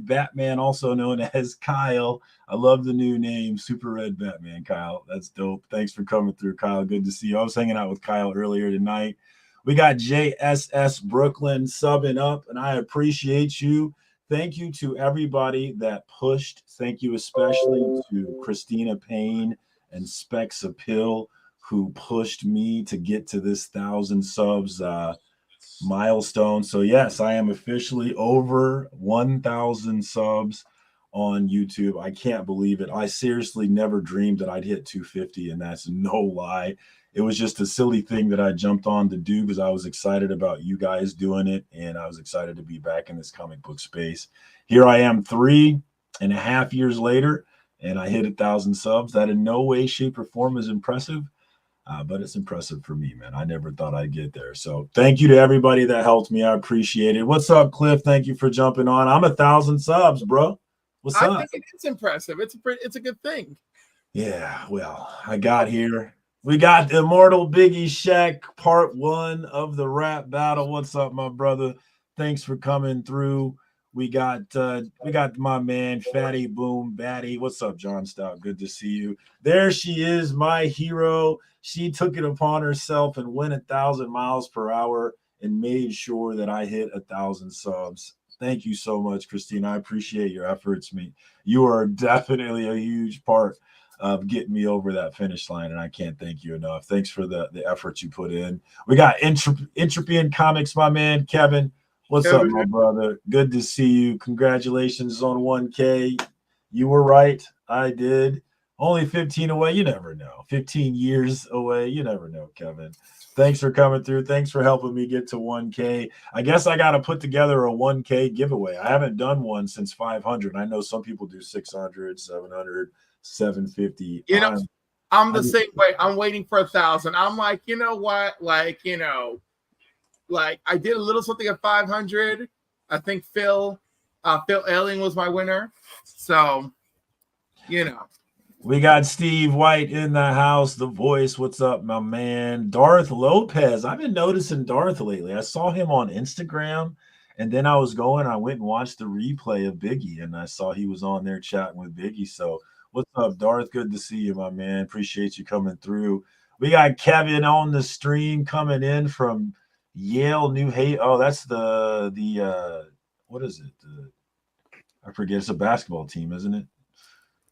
Batman, also known as Kyle. I love the new name, Super Red Batman, Kyle. That's dope. Thanks for coming through, Kyle. Good to see you. I was hanging out with Kyle earlier tonight. We got JSS Brooklyn subbing up, and I appreciate you. Thank you to everybody that pushed. Thank you especially to Christina Payne and Specs Appeal, who pushed me to get to this 1,000 subs milestone. So yes, I am officially over 1,000 subs on YouTube. I can't believe it. I seriously never dreamed that I'd hit 250, and that's no lie. It was just a silly thing that I jumped on to do because I was excited about you guys doing it, and I was excited to be back in this comic book space. Here I am 3.5 years later, and I hit 1,000 subs. That in no way, shape, or form is impressive, but it's impressive for me, man. I never thought I'd get there. So thank you to everybody that helped me. I appreciate it. What's up, Cliff? Thank you for jumping on. I'm 1,000 subs, bro. What's up? I think it is impressive. It's a good thing. Yeah, well, I got here. We got the Immortal Biggie Shaq part 1 of the rap battle. What's up, my brother? Thanks for coming through. We got my man Fatty Boom Batty. What's up, John Stout? Good to see you. There she is, my hero. She took it upon herself and went 1,000 miles per hour and made sure that I hit 1,000 subs. Thank you so much, Christina. I appreciate your efforts. You are definitely a huge part of getting me over that finish line, and I can't thank you enough. Thanks for the effort you put in. We got Entropy in Comics, my man Kevin. What's up, my brother? Good to see you. Congratulations on 1K. You were right. I did. Only 15 away. You never know. 15 years away. You never know, Kevin. Thanks for coming through. Thanks for helping me get to 1K. I guess I got to put together a 1K giveaway. I haven't done one since 500. I know some people do 600, 700, 750. You know, I'm the same way. I'm waiting for 1,000. I'm like, you know what? Like I did a little something at 500. I think Phil Elling was my winner. So, We got Steve White in the house, the voice. What's up, my man? Darth Lopez. I've been noticing Darth lately. I saw him on Instagram, and then I went and watched the replay of Biggie, and I saw he was on there chatting with Biggie. So what's up, Darth? Good to see you, my man. Appreciate you coming through. We got Kevin on the stream coming in from Yale, New Haven. Oh, that's the what is it? I forget. It's a basketball team, isn't it?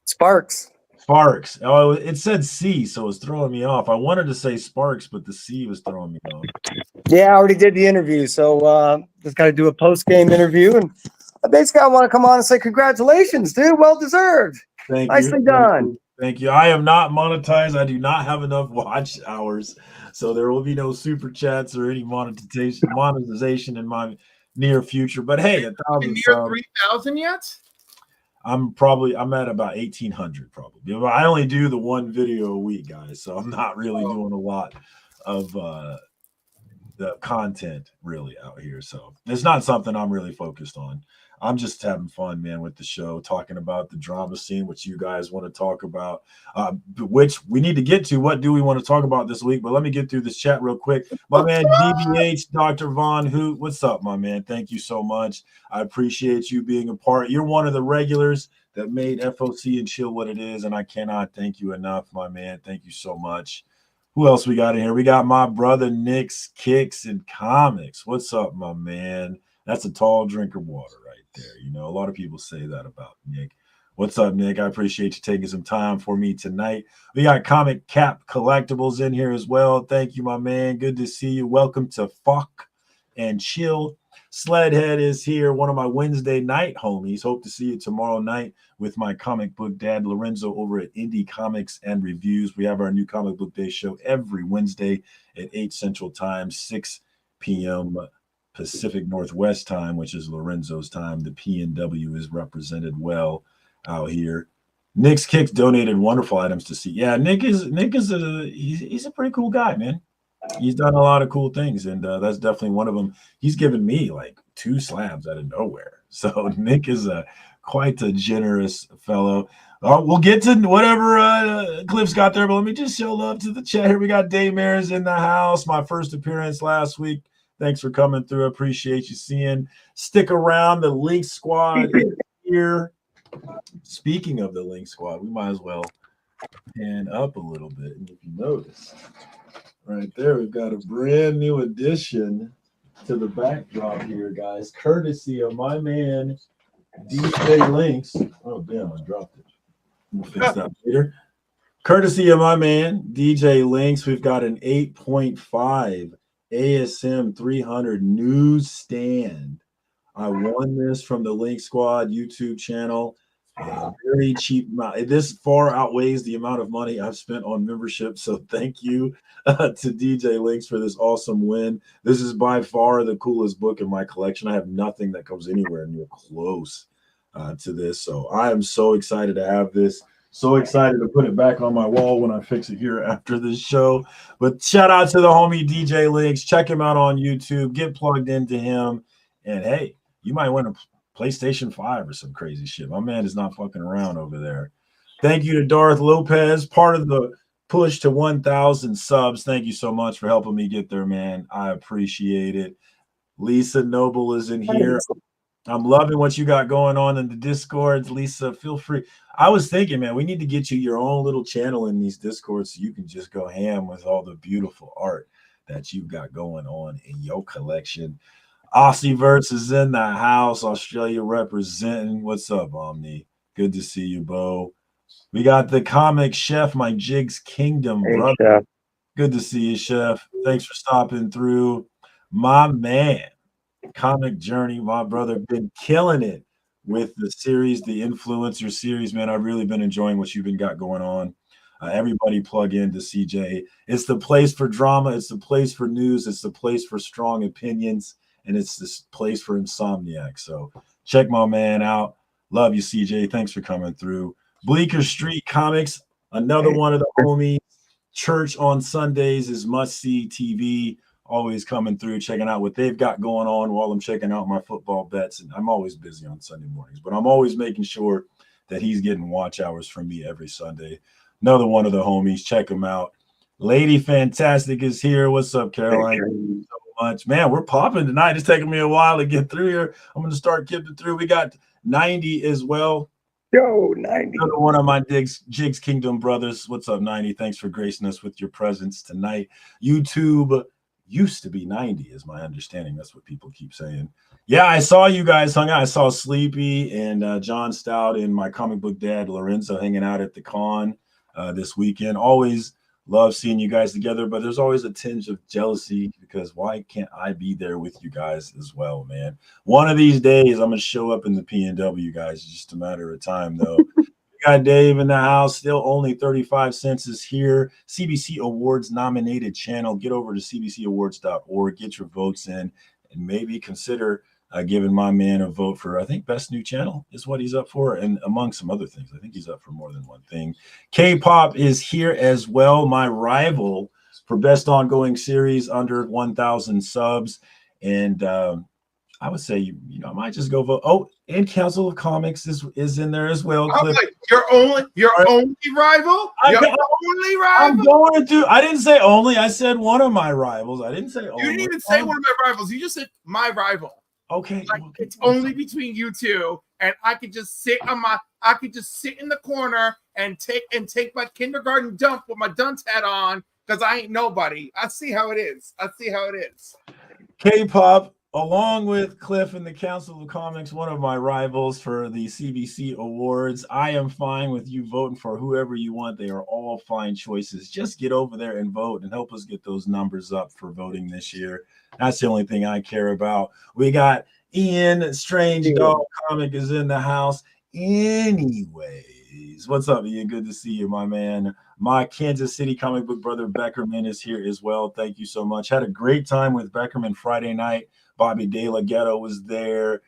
Sparks. Oh, it said C, so it was throwing me off. I wanted to say Sparks, but the C was throwing me off. Yeah, I already did the interview, so just got to do a post-game interview, and basically I want to come on and say congratulations, dude. Well deserved. Nicely done. Thank you. I am not monetized. I do not have enough watch hours, so there will be no super chats or any monetization in my near future. But hey, 1,000 near 3,000 yet? I'm at about 1,800 probably. I only do the one video a week, guys, so I'm not really doing a lot of the content really out here. So it's not something I'm really focused on. I'm just having fun, man, with the show, talking about the drama scene, which you guys want to talk about, which we need to get to. What do we want to talk about this week? But let me get through this chat real quick. My man, DBH, Dr. Von Hoot, what's up, my man? Thank you so much. I appreciate you being a part. You're one of the regulars that made FOC and Chill what it is, and I cannot thank you enough, my man. Thank you so much. Who else we got in here? We got my brother Nick's Kicks and Comics. What's up, my man? That's a tall drink of water right there. A lot of people say that about Nick. What's up, Nick? I appreciate you taking some time for me tonight. We got Comic Cap Collectibles in here as well. Thank you, my man. Good to see you. Welcome to FOC and Chill. Sledhead is here, one of my Wednesday night homies. Hope to see you tomorrow night with my comic book dad, Lorenzo, over at Indie Comics and Reviews. We have our new comic book day show every Wednesday at 8 Central Time, 6 p.m. Pacific Northwest time, which is Lorenzo's time. The PNW is represented well out here. Nick's Kicks donated wonderful items to see. Yeah, he's a pretty cool guy, man. He's done a lot of cool things, and that's definitely one of them. He's given me like 2 slabs out of nowhere. So Nick is quite a generous fellow. We'll get to whatever Cliff's got there, but let me just show love to the chat here. We got Daymare's in the house. My first appearance last week. Thanks for coming through. I appreciate you seeing. Stick around. The Link Squad is here. Speaking of the Link Squad, we might as well pan up a little bit. And if you notice, right there, we've got a brand new addition to the backdrop here, guys, courtesy of my man, DJ Links. Oh, damn, I dropped it. We'll fix that later. Courtesy of my man, DJ Links, we've got an 8.5 ASM 300 newsstand. I won this from the Link Squad YouTube channel. Very cheap amount. This far outweighs the amount of money I've spent on membership. So thank you to DJ Links for this awesome win. This is by far the coolest book in my collection. I have nothing that comes anywhere near close to this. So I am so excited to have this. So excited to put it back on my wall when I fix it here after this show. But shout out to the homie DJ Links. Check him out on YouTube. Get plugged into him. And hey, you might win a PlayStation 5 or some crazy shit. My man is not fucking around over there. Thank you to Darth Lopez, part of the push to 1,000 subs. Thank you so much for helping me get there, man. I appreciate it. Lisa Noble is in here. I'm loving what you got going on in the Discords. Lisa, feel free. I was thinking, man, we need to get you your own little channel in these Discords so you can just go ham with all the beautiful art that you've got going on in your collection. Aussieverse is in the house. Australia representing. What's up, Omni? Good to see you, Bo. We got the comic chef, my Jigs Kingdom brother. Chef. Good to see you, Chef. Thanks for stopping through. My man, Comic Journey, my brother, been killing it with the series, the influencer series, man. I've really been enjoying what you've been got going on. Everybody plug in to CJ. It's the place for drama. It's the place for news. It's the place for strong opinions. And it's this place for Insomniac. So check my man out. Love you, CJ. Thanks for coming through. Bleecker Street Comics, another one of the homies. Church on Sundays is must-see TV. Always coming through, checking out what they've got going on while I'm checking out my football bets. And I'm always busy on Sunday mornings, but I'm always making sure that he's getting watch hours from me every Sunday. Another one of the homies. Check him out. Lady Fantastic is here. What's up, Caroline? Thank you so much. Man, we're popping tonight. It's taking me a while to get through here. I'm going to start getting through. We got 90 as well. Yo, 90. Another one of my Jigs Kingdom brothers. What's up, 90? Thanks for gracing us with your presence tonight. YouTube used to be 90 is my understanding. That's what people keep saying. Yeah, I saw you guys hung out. I saw Sleepy and John Stout and my comic book dad Lorenzo hanging out at the con this weekend. Always love seeing you guys together, but there's always a tinge of jealousy because why can't I be there with you guys as well, man? One of these days I'm gonna show up in the PNW, guys. It's just a matter of time, though. We got Dave in the house. Still only 35 cents is here. CBC Awards nominated channel. Get over to cbcawards.org. Get your votes in, and maybe consider giving my man a vote for, I think, best new channel is what he's up for, and among some other things. I think he's up for more than one thing. K-pop is here as well. My rival for best ongoing series under 1,000 subs, and I would say, you know, I might just go vote. Oh, and Council of Comics is in there as well. I'm like, your only rival? Your only rival? I'm going to. I didn't say only. I said one of my rivals. I didn't say only. You didn't even say one of my rivals. You just said my rival. Okay. Like, it's only between you two, and I could just sit in the corner and take my kindergarten dump with my dunce hat on because I ain't nobody. I see how it is. K-pop. Along with Cliff and the Council of Comics, one of my rivals for the CBC Awards. I am fine with you voting for whoever you want. They are all fine choices. Just get over there and vote and help us get those numbers up for voting this year. That's the only thing I care about. We got Ian, Strange Dog Comic is in the house. Anyways, what's up, Ian? Good to see you, my man. My Kansas City comic book brother Beckerman is here as well. Thank you so much. Had a great time with Beckerman Friday night. Bobby De La Ghetto was there.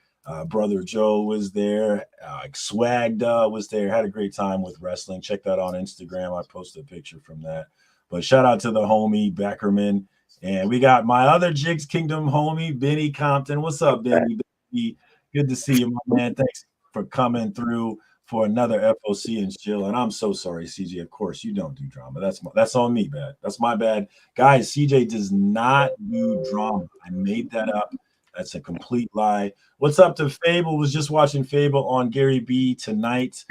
Brother Joe was there. Swagda was there. Had a great time with wrestling. Check that on Instagram. I posted a picture from that. But shout out to the homie Beckerman. And we got my other Jigs Kingdom homie, Benny Compton. What's up, Benny? Good to see you, my man. Thanks for coming through for another FOC and chill. And I'm so sorry, CJ. Of course, you don't do drama. That's on me, bad. That's my bad. Guys, CJ does not do drama. I made that up. That's a complete lie. What's up to Fable? Was just watching Fable on Gary B tonight.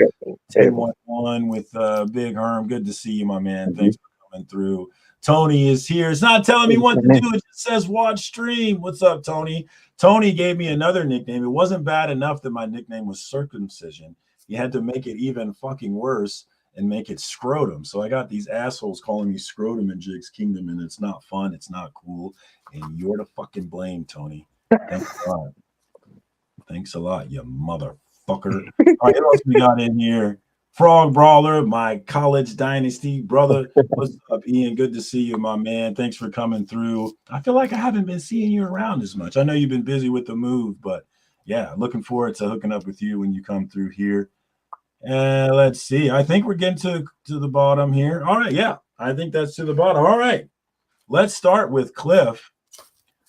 10-1-1 with Big Herm. Good to see you, my man. Thanks for coming through. Tony is here. It's not telling me what to do. It just says watch stream. What's up, Tony? Tony gave me another nickname. It wasn't bad enough that my nickname was Circumcision. You had to make it even fucking worse and make it Scrotum. So I got these assholes calling me Scrotum in Jake's Kingdom, and it's not fun. It's not cool. And you're the fucking blame, Tony. Thanks a lot. Thanks a lot, you motherfucker. All right, what else we got in here? Frog Brawler, my college dynasty brother. What's up, Ian? Good to see you, my man. Thanks for coming through. I feel like I haven't been seeing you around as much. I know you've been busy with the move, but yeah, looking forward to hooking up with you when you come through here. And let's see. I think we're getting to the bottom here. All right, yeah, I think that's to the bottom. All right, let's start with Cliff,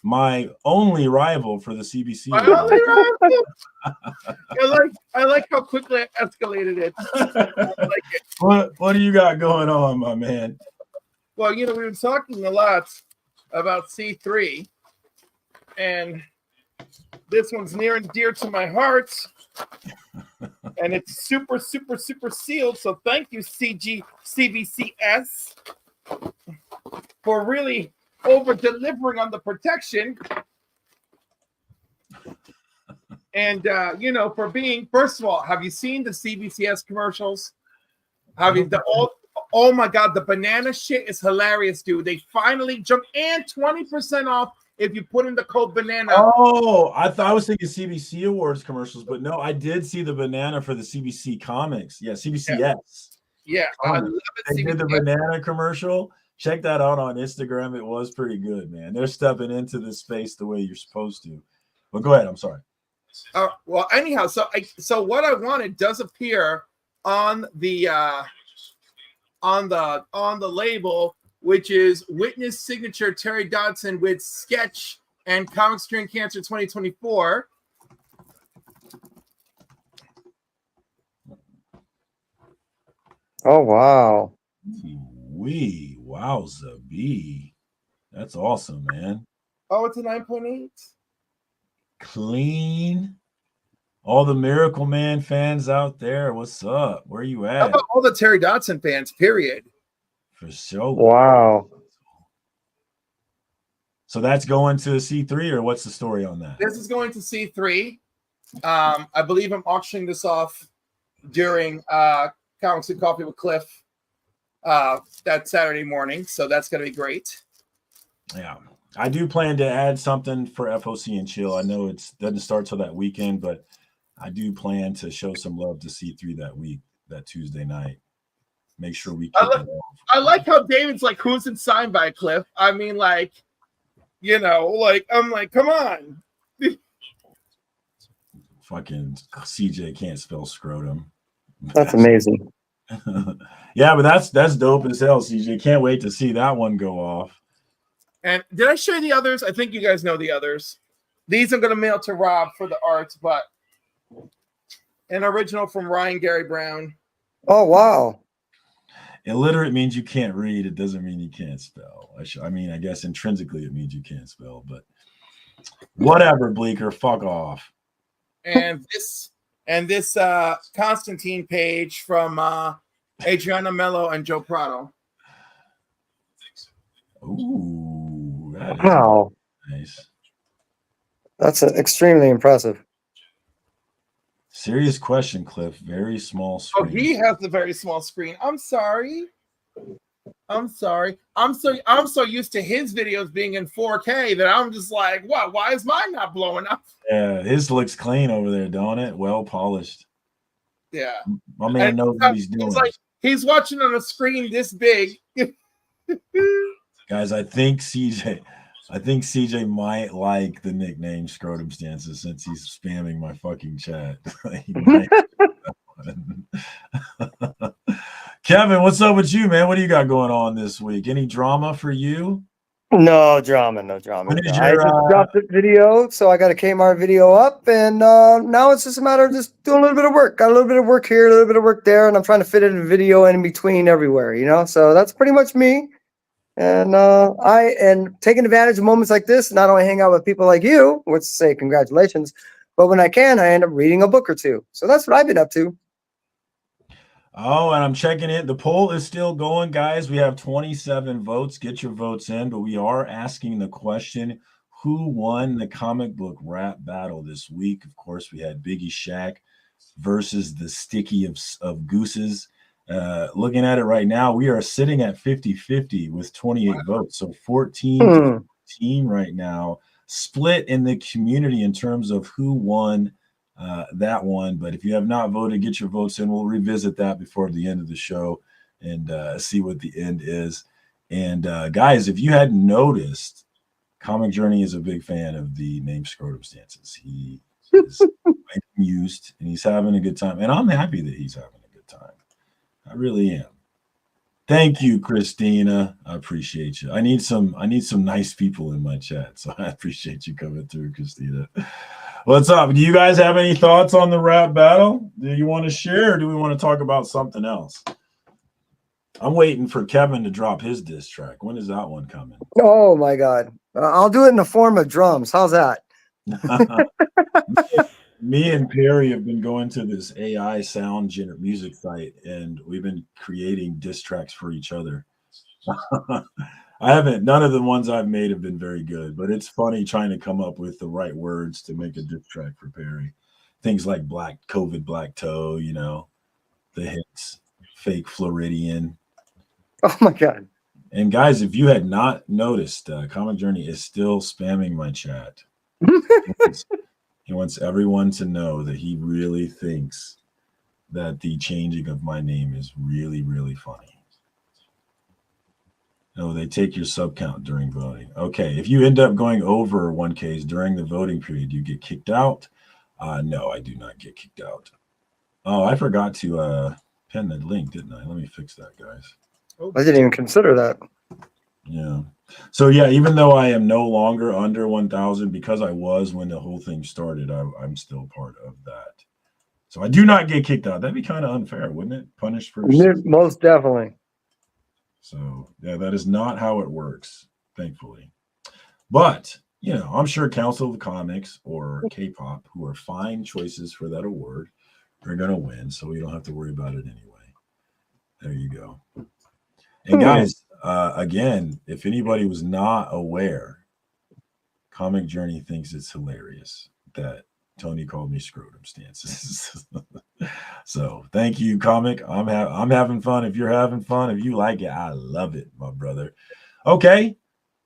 my only rival for the CBC. I like how quickly I escalated it. I like it. What do you got going on, my man? Well, we've been talking a lot about C3, and this one's near and dear to my heart, and it's super, super, super sealed. So thank you, CBCS, for really over-delivering on the protection. And, for being, first of all, have you seen the CBCS commercials? Oh my God, the banana shit is hilarious, dude. They finally jumped, and 20% off if you put in the code banana. Oh, I was thinking CBC Awards commercials, but no, I did see the banana for the CBC comics. Yeah, CBCS. Yeah, I love it. They did the banana commercial. Check that out on Instagram. It was pretty good, man. They're stepping into this space the way you're supposed to. But go ahead. I'm sorry. Well, anyhow, so what I wanted does appear on the label, which is Witness Signature Terry Dodson with Sketch and Comic Screen Cancer 2024. Oh wow! Wowza B. That's awesome, man. Oh, it's a 9.8. Clean. All the Miracle Man fans out there, what's up? Where you at? How about all the Terry Dodson fans, period? For sure. Wow. So that's going to C3, or what's the story on that? This is going to C3. I believe I'm auctioning this off during Comics and Coffee with Cliff that Saturday morning. So that's going to be great. Yeah. I do plan to add something for FOC and Chill. I know it doesn't start till that weekend, but I do plan to show some love to C3 that week, that Tuesday night. Make sure we keep it off. I like how David's like, who's in signed by Cliff? I mean, like, I'm like, come on. Fucking CJ can't spell scrotum. That's amazing. Yeah, but that's dope as hell, CJ. Can't wait to see that one go off. And did I show you the others? I think you guys know the others. These I'm going to mail to Rob for the arts, but an original from Ryan Gary Brown. Oh, wow. Illiterate means you can't read. It doesn't mean you can't spell. I mean, I guess intrinsically it means you can't spell, but whatever, Bleeker, fuck off. And this Constantine page from Adriana Mello and Joe Prado. Ooh, that is Wow. nice. That's extremely impressive. Serious question, Cliff. Very small screen. Oh, he has a very small screen. I'm sorry. I'm so used to his videos being in 4K that I'm just like, what? Why is mine not blowing up? Yeah, his looks clean over there, don't it? Well polished. Yeah. My man knows what he's doing. It's like he's watching on a screen this big. Guys, I think CJ might like the nickname Scrotum Stances since he's spamming my fucking chat. Kevin, what's up with you, man? What do you got going on this week? Any drama for you? No drama. I just dropped the video, so I got a Kmart video up, and now it's just a matter of just doing a little bit of work. Got a little bit of work here, a little bit of work there, and I'm trying to fit in a video in between everywhere, So that's pretty much me. And taking advantage of moments like this, not only hang out with people like you, which say congratulations, but when I can, I end up reading a book or two. So that's what I've been up to. Oh, and I'm checking it. The poll is still going, guys. We have 27 votes. Get your votes in, but we are asking the question, who won the comic book rap battle this week? Of course, we had Biggie Shaq versus the Sticky of Gooses. Looking at it right now, we are sitting at 50-50 with 28 votes. So 14 to 14 right now, split in the community in terms of who won that one. But if you have not voted, get your votes in. We'll revisit that before the end of the show and see what the end is. And guys, if you hadn't noticed, Comic Journey is a big fan of the name Scrotum Stances. He is used and he's having a good time. And I'm happy that he's having a good time. I really am. Thank you, Christina. I appreciate you. I need some nice people in my chat. So I appreciate you coming through, Christina. What's up? Do you guys have any thoughts on the rap battle? Do you want to share, or do we want to talk about something else? I'm waiting for Kevin to drop his diss track. When is that one coming? Oh my God. I'll do it in the form of drums. How's that? Me and Perry have been going to this AI sound music site, and we've been creating diss tracks for each other. None of the ones I've made have been very good, but it's funny trying to come up with the right words to make a diss track for Perry. Things like Black Toe, the hits, Fake Floridian. Oh my God. And guys, if you had not noticed, Comic Journey is still spamming my chat. He wants everyone to know that he really thinks that the changing of my name is really, really funny. No, they take your sub count during voting. Okay, if you end up going over 1Ks during the voting period, you get kicked out. No, I do not get kicked out. Oh, I forgot to pin the link, didn't I? Let me fix that, guys. I didn't even consider that. Yeah. So yeah, even though I am no longer under 1,000, because I was when the whole thing started, I'm still part of that. So I do not get kicked out. That'd be kind of unfair, wouldn't it? Punished for most definitely. So yeah, that is not how it works, thankfully. But I'm sure Council of Comics or K-pop, who are fine choices for that award, are gonna win. So we don't have to worry about it anyway. There you go. And guys, again, if anybody was not aware, Comic Journey thinks it's hilarious that Tony called me Scrotum Stances. So thank you, Comic. I'm having fun. If you're having fun, if you like it, I love it, my brother. Okay,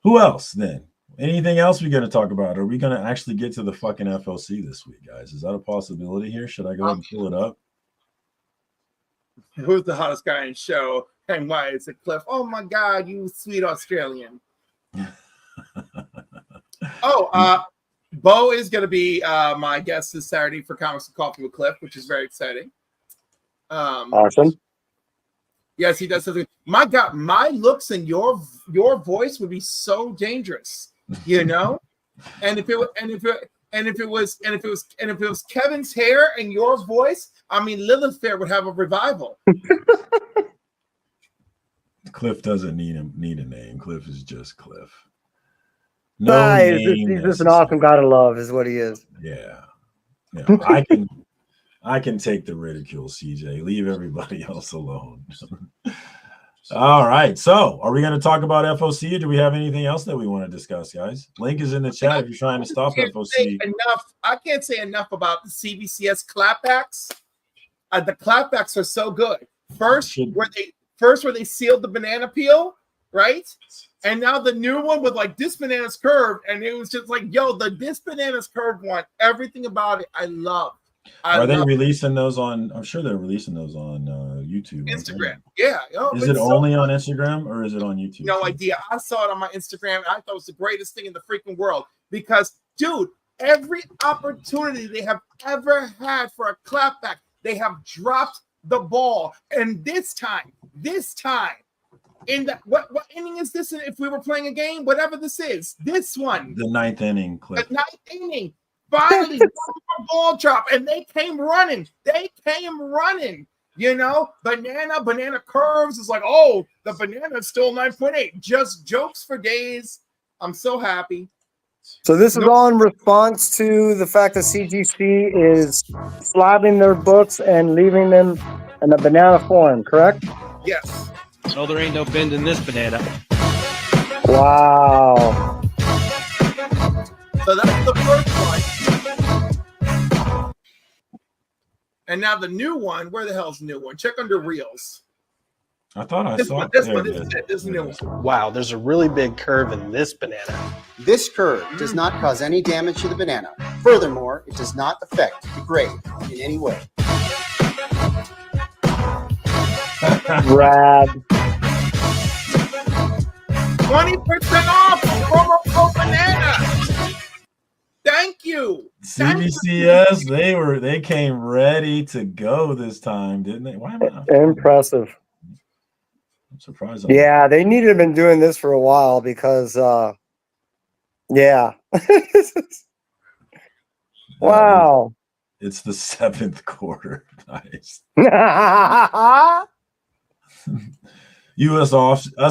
who else then? Anything else we're going to talk about? Are we going to actually get to the fucking FOC this week, guys? Is that a possibility here? Should I go ahead and pull it up? Who's the hottest guy in the show? And why is it Cliff? Oh my God, you sweet Australian. Bo is going to be my guest this Saturday for Comics and Coffee with Cliff, which is very exciting. Awesome. Yes, he does something. My God, my looks and your voice would be so dangerous, And if it was Kevin's hair and your voice, I mean, Lilith Fair would have a revival. Cliff doesn't need a name. Cliff is just Cliff. No, he's just an awesome guy to love, is what he is. Yeah. I can take the ridicule, CJ. Leave everybody else alone. All right. So, are we going to talk about FOC, or do we have anything else that we want to discuss, guys? Link is in the chat if you're trying to stop FOC. I can't say enough about the CBCS clapbacks. The clapbacks are so good. First, where they sealed the banana peel, right? And now the new one with this banana's curved, and it was just this banana's curved one. Everything about it, I love. Are they releasing those on? I'm sure they're releasing those on YouTube. Instagram. Yeah. Is it only on Instagram or is it on YouTube? No idea. I saw it on my Instagram. I thought it was the greatest thing in the freaking world because, dude, every opportunity they have ever had for a clapback, they have dropped the ball. And this time, in the what inning is this? If we were playing a game, whatever this is, this one, the ninth inning, Cliff. The ninth inning. Finally, one more ball drop, and they came running. You know, banana curves. It's like, oh, the banana is still 9.8. Just jokes for days. I'm so happy. So this is all in response to the fact that CGC is slabbing their books and leaving them in a banana form, correct? Yes. No, there ain't no bend in this banana. Wow. So that's the first one. And now the new one. Where the hell's the new one? Check under Reels. I thought I saw this one. This is it. This is the new one. Wow, there's a really big curve in this banana. This curve does not cause any damage to the banana. Furthermore, it does not affect the grade in any way. Rad. 20% off promo code banana. Thank you. CBCS, they came ready to go this time, didn't they? Why am I impressive? I'm surprised. Yeah, they needed to have been doing this for a while because yeah. Wow. It's the 7th quarter. Nice. us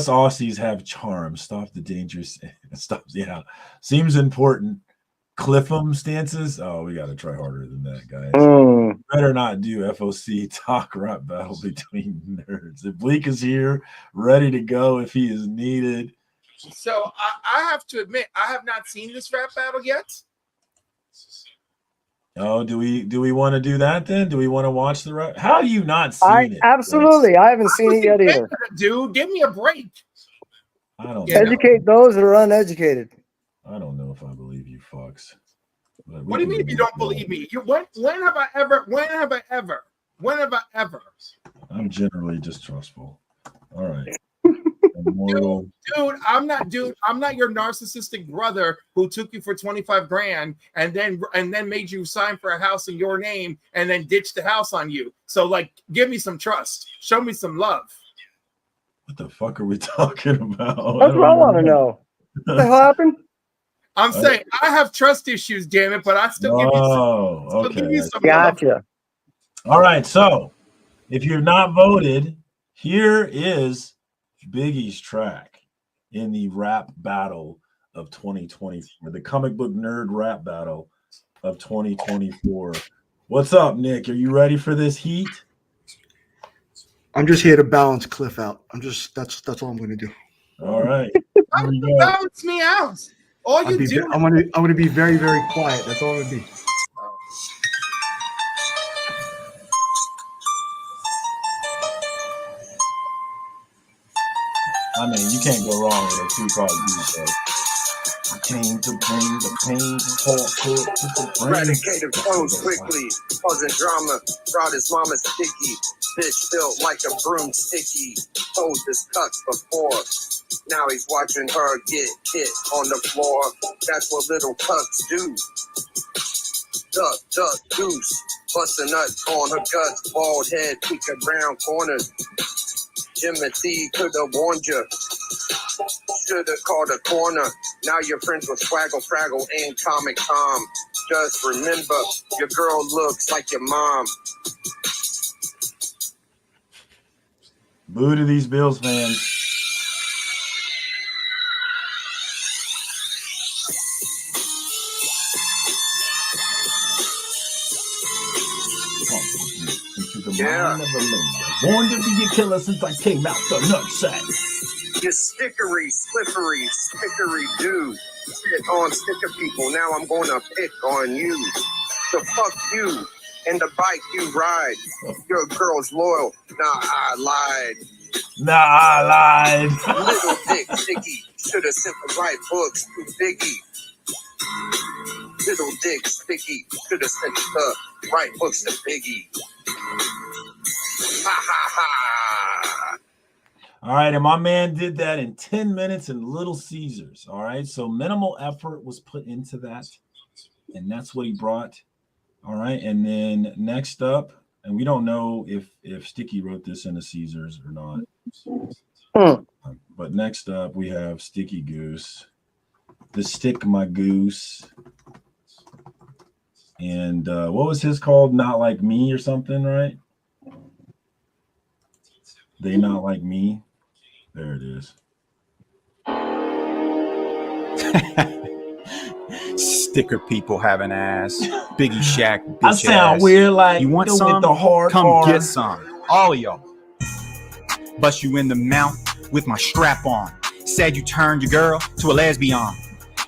Aussies have charm. Stop the dangerous stuff. Yeah. Seems important. Cliff 'em stances. Oh, we got to try harder than that, guys. Better not do FOC talk rap battle between nerds. If Bleak is here, ready to go if he is needed. So I have to admit, I have not seen this rap battle yet. Oh, do we want to do that then? Do we want to watch the rap? How do you not seen it? Absolutely. I haven't seen it yet either. Dude, give me a break. I don't educate those that are uneducated. I don't know if I believe you fucks. What do you mean if you don't believe me? When have I ever? I'm generally distrustful. All right. Dude, I'm not your narcissistic brother who took you for 25 grand and then made you sign for a house in your name and then ditched the house on you. So like, give me some trust. Show me some love. What the fuck are we talking about? That's what I want to know. What the hell happened? I'm saying I have trust issues, damn it, but I still give you some gotcha. love. All right, so if you're not voted, here is Biggie's track in the rap battle of 2024, the comic book nerd rap battle of 2024. What's up, Nick? Are you ready for this heat? I'm just here to balance Cliff out. That's all I'm going to do. All right. Balance me out. All you do. I'm going to be very, very quiet. That's all I'm going to be. I mean, you can't go wrong with a Tupac beat, though. I came to bring the pain, eradicated clothes quickly, causing drama, brought his mama sticky, bitch built like a broomsticky, told his cuts before, now he's watching her get hit on the floor, that's what little cucks do, duck, goose, bust a nut on her guts, bald head, peek around corners, Timothy could have warned you. Should have called a corner. Now you're friends with Swaggle, Fraggle, and Comic Tom. Just remember, your girl looks like your mom. Boo to these Bills fans. Yeah. Born to be a killer since I came out the nutsack. You stickery, slippery, stickery dude. Spit on sticker people. Now I'm going to pick on you. So fuck you and the bike you ride. Your girl's loyal. Nah, I lied. Little dick, sticky. Should have sent the right books to Biggie. Little dick, sticky. Should have sent the right books to Biggie. Ha ha ha. All right, and my man did that in 10 minutes in Little Caesars. All right, so minimal effort was put into that, and that's what he brought. All right, and then next up, and we don't know if Sticky wrote this in a Caesars or not. But next up, we have Sticky Goose, the Stick My Goose, and what was his called? Not Like Me or something, right? They not like me. There it is. Sticker people have an ass. Biggie Shack, bitch I sound ass. weird like You want with some? the hard Come R. get some. All of y'all. Bust you in the mouth with my strap on. Said you turned your girl to a lesbian.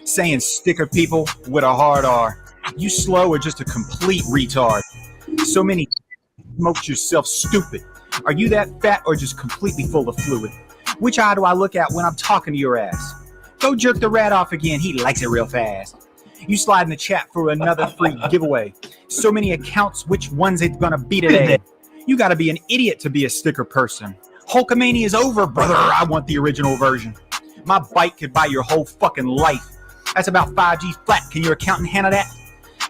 Saying sticker people with a hard R. You slow or just a complete retard. So many smoked yourself stupid. Are you that fat or just completely full of fluid? Which eye do I look at when I'm talking to your ass? Go jerk the rat off again, he likes it real fast. You slide in the chat for another free giveaway. So many accounts, which one's it gonna be today? You gotta be an idiot to be a sticker person. Hulkamania is over, brother, I want the original version. My bike could buy your whole fucking life. That's about 5G flat, can your accountant handle that?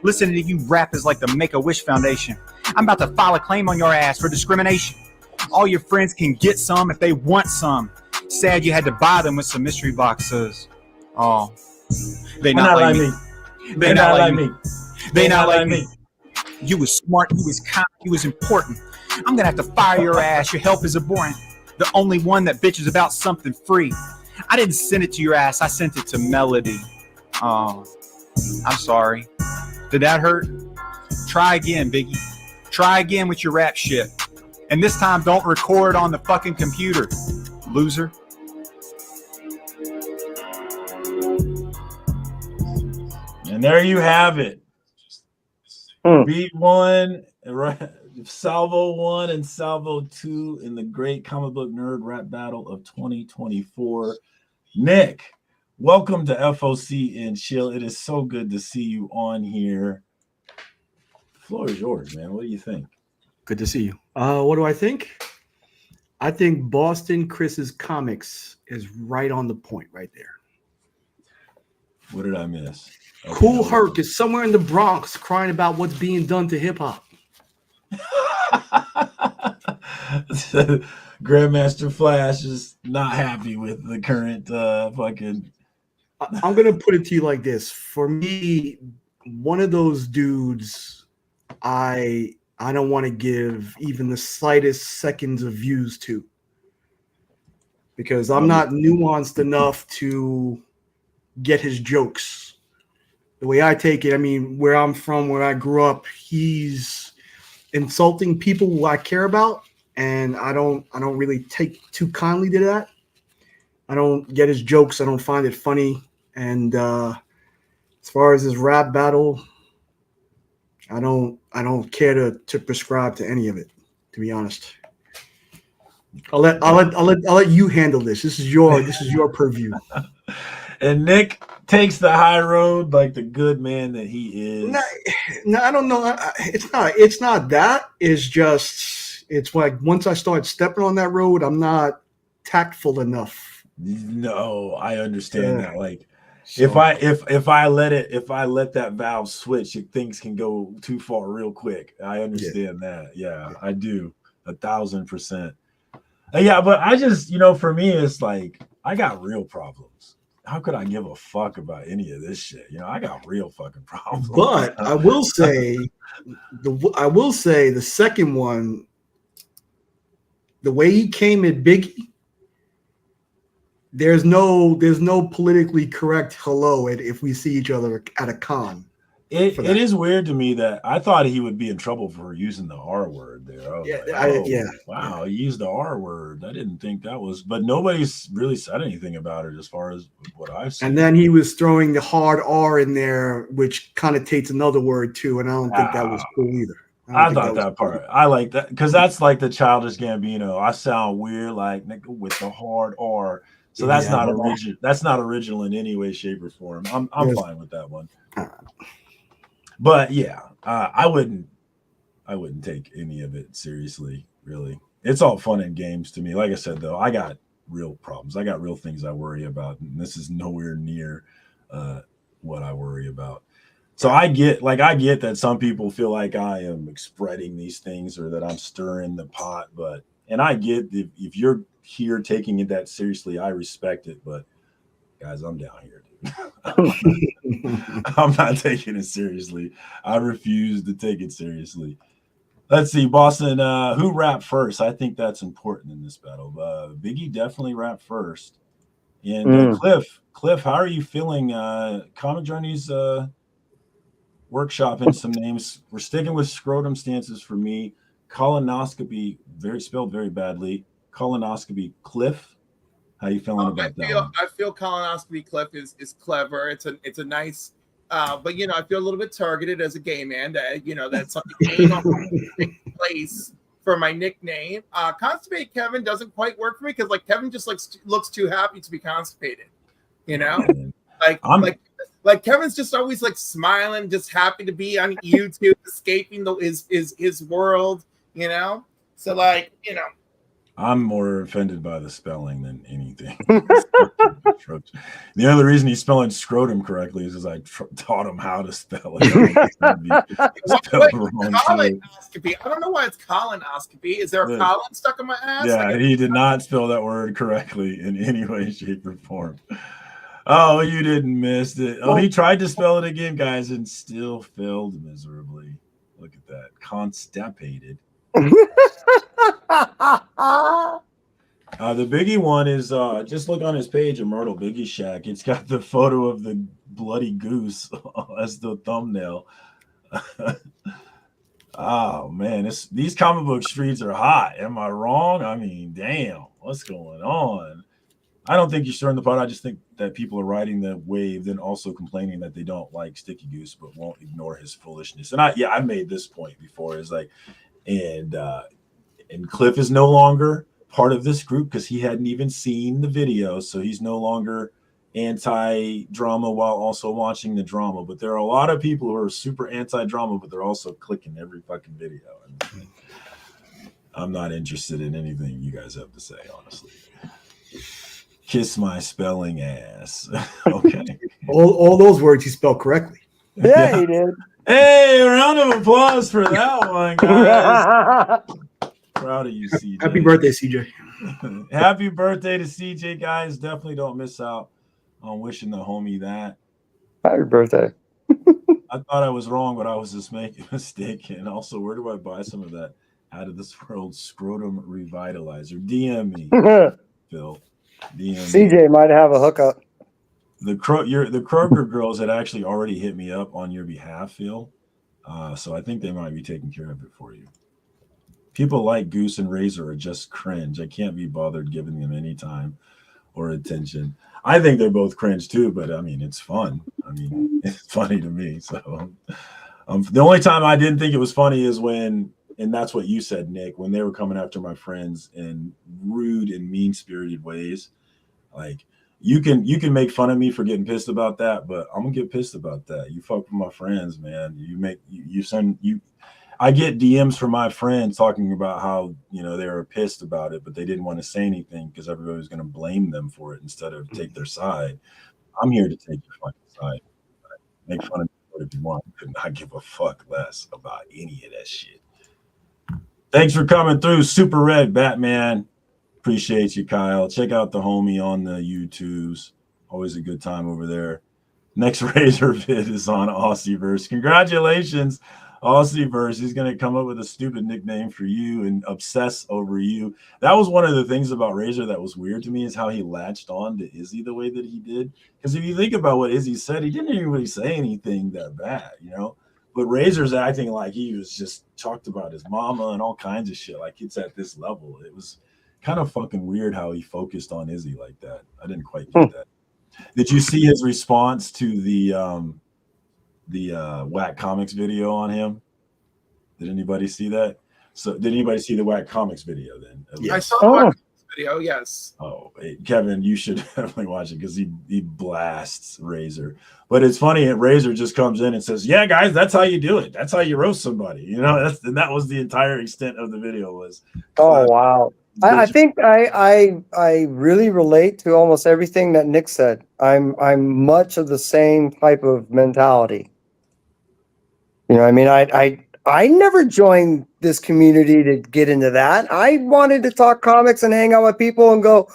Listening to you rap is like the Make-A-Wish Foundation. I'm about to file a claim on your ass for discrimination. All your friends can get some if they want some. Sad you had to buy them with some mystery boxes. Oh, they not like me. They not like me. They not like me. You was smart, you was kind, you was important. I'm gonna have to fire your ass, your help is abhorrent. The only one that bitches about something free. I didn't send it to your ass, I sent it to Melody. Oh, I'm sorry. Did that hurt? Try again, Biggie. Try again with your rap shit. And this time, don't record on the fucking computer, loser. And there you have it. Beat 1, Salvo 1 and Salvo 2 in the great comic book nerd rap battle of 2024. Nick, welcome to FOC and Chill. It is so good to see you on here. The floor is yours, man. What do you think? Good to see you. What do I think? I think Boston Chris's comics is right on the point right there. What did I miss? Okay, Cool Herc is somewhere in the Bronx crying about what's being done to hip hop. Grandmaster Flash is not happy with the current fucking. I'm gonna put it to you like this. For me, one of those dudes, I don't want to give even the slightest seconds of views to, because I'm not nuanced enough to get his jokes. The way I take it, I mean, where I'm from, where I grew up, he's insulting people who I care about, and I don't really take too kindly to that. I don't get his jokes. I don't find it funny. And as far as his rap battle, I don't care to prescribe to any of it, to be honest. I'll let you handle this. This is your purview. And Nick takes the high road like the good man that he is. No, I don't know. It's not that. It's like once I start stepping on that road, I'm not tactful enough. No, I understand that. Like, So, if I let that valve switch, things can go too far real quick. I understand that. Yeah, I do 1,000%. Yeah, but I just, for me, it's like I got real problems. How could I give a fuck about any of this shit? I got real fucking problems. but I will say the second one, the way he came at Biggie, there's no politically correct hello if we see each other at a con. It is weird to me that I thought he would be in trouble for using the R word there. Wow, he used the R word. I didn't think that was, but nobody's really said anything about it as far as what I've seen. And then he was throwing the hard R in there, which connotates another word too, and I don't think that was cool either. I thought that part. I like that because that's like the childish Gambino. I sound weird, like nigga with the hard R. So that's not original. That's not original in any way, shape, or form. I'm fine with that one. But yeah, I wouldn't take any of it seriously. Really, it's all fun and games to me. Like I said, though, I got real problems. I got real things I worry about, and this is nowhere near what I worry about. So I get that some people feel like I am spreading these things or that I'm stirring the pot, and I get if you're here taking it that seriously, I respect it. But guys, I'm down here, dude. I'm not taking it seriously. I refuse to take it seriously. Let's see, Boston. Who rapped first? I think that's important in this battle. Biggie definitely rapped first. And Cliff, how are you feeling? Comic Journey's workshopping some names. We're sticking with scrotum stances for me. Colonoscopy, spelled very badly. Colonoscopy, Cliff. How you feeling about that one? I feel colonoscopy Cliff is clever. It's a nice, but I feel a little bit targeted as a gay man. That that something came on place for my nickname. Constipated Kevin doesn't quite work for me because Kevin just looks too happy to be constipated. Like Kevin's just always smiling, just happy to be on YouTube, escaping his world. So I'm more offended by the spelling than anything. The only reason he's spelling scrotum correctly is because I taught him how to spell it. Colonoscopy. I don't know why it's colonoscopy. Is there a colon stuck in my ass? Yeah, he did not spell that word correctly in any way, shape, or form. Oh, you didn't miss it. Oh, he tried to spell it again, guys, and still failed miserably. Look at that. Constipated. The Biggie one is just look on his page, Immortal Biggie Shack. It's got the photo of the bloody goose as the thumbnail. Oh man, these comic book streets are hot. Am I wrong? I mean, damn, what's going on? I don't think you're stirring the pot. I just think that people are riding the wave, then also complaining that they don't like Sticky Goose, but won't ignore his foolishness. And I made this point before. Is and Cliff is no longer part of this group because he hadn't even seen the video, so he's no longer anti-drama while also watching the drama. But there are a lot of people who are super anti-drama, but they're also clicking every fucking video. And I'm not interested in anything you guys have to say, honestly. Kiss my spelling ass. Okay. all those words you spelled correctly. Yeah, he did. Hey, a round of applause for that one, guys. Proud of you, CJ. Happy birthday, CJ. Happy birthday to CJ, guys. Definitely don't miss out on wishing the homie that. Happy birthday. I thought I was wrong, but I was just making a mistake. And also, where do I buy some of that out of this world scrotum revitalizer? DM me, Phil. DM CJ might have a hookup. The Kroger girls had actually already hit me up on your behalf, Phil. So I think they might be taking care of it for you. People like Goose and Razor are just cringe. I can't be bothered giving them any time or attention. I think they're both cringe too, but I mean, it's fun. I mean, it's funny to me. So the only time I didn't think it was funny is when, and that's what you said, Nick, when they were coming after my friends in rude and mean-spirited ways. Like, you can make fun of me for getting pissed about that, but I'm gonna get pissed about that. You fuck with my friends, man. I get DMs from my friends talking about how they were pissed about it, but they didn't want to say anything because everybody was gonna blame them for it instead of take their side. I'm here to take your fucking side. Make fun of me whatever you want. I could not give a fuck less about any of that shit. Thanks for coming through, Super Red Batman. Appreciate you, Kyle. Check out the homie on the YouTubes. Always a good time over there. Next Razor vid is on Aussieverse. Congratulations, Aussieverse. He's going to come up with a stupid nickname for you and obsess over you. That was one of the things about Razor that was weird to me, is how he latched on to Izzy the way that he did. Because if you think about what Izzy said, he didn't even really say anything that bad, But Razor's acting like he was just talked about his mama and all kinds of shit. Like, it's at this level. It was kind of fucking weird how he focused on Izzy like that. I didn't quite get that. Did you see his response to the Whack Comics video on him? Did anybody see that? So did anybody see the Whack Comics video then? I saw the Whack Comics video, yes. Oh, hey, Kevin, you should definitely watch it because he blasts Razor. But it's funny, Razor just comes in and says, "Yeah, guys, that's how you do it. That's how you roast somebody." And that was the entire extent of the video was. Oh, wow. I think I really relate to almost everything that Nick said. I'm much of the same type of mentality. I mean, I never joined this community to get into that. I wanted to talk comics and hang out with people and go,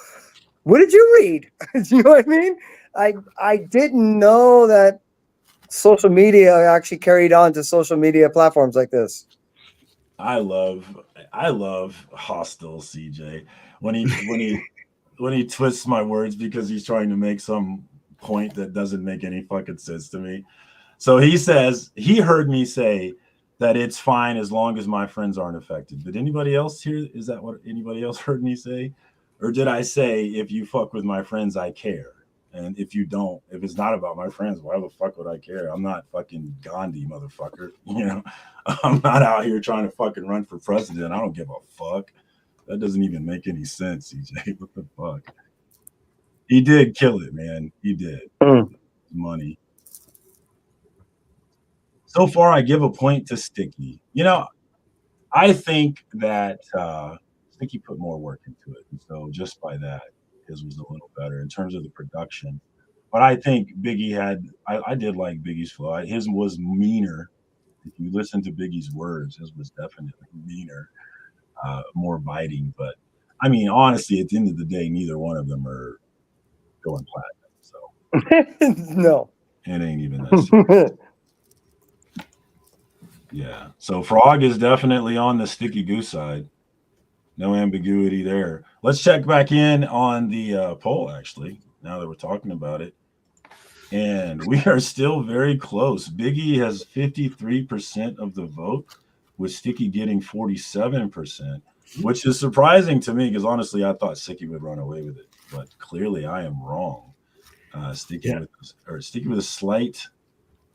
"What did you read?" You know what I mean? I didn't know that social media actually carried on to social media platforms like this. I love hostile CJ when he twists my words because he's trying to make some point that doesn't make any fucking sense to me. So he says he heard me say that it's fine as long as my friends aren't affected. Did anybody else hear? Is that what anybody else heard me say? Or did I say, if you fuck with my friends, I care? And if you don't, if it's not about my friends, why the fuck would I care? I'm not fucking Gandhi, motherfucker. You know, I'm not out here trying to fucking run for president. I don't give a fuck. That doesn't even make any sense, CJ. What the fuck? He did kill it, man. He did. Money. So far, I give a point to Sticky. You know, I think that Sticky put more work into it. And so just by that, his was a little better in terms of the production. But I think Biggie I did like Biggie's flow. His was meaner. If you listen to Biggie's words, his was definitely meaner, more biting. But I mean, honestly, at the end of the day, neither one of them are going platinum. So no, it ain't even that serious. Yeah. So Frog is definitely on the Sticky Goose side. No ambiguity there. Let's check back in on the poll, actually, now that we're talking about it. And we are still very close. Biggie has 53% of the vote, with Sticky getting 47%, which is surprising to me because honestly, I thought Sticky would run away with it. But clearly I am wrong. Sticky with a slight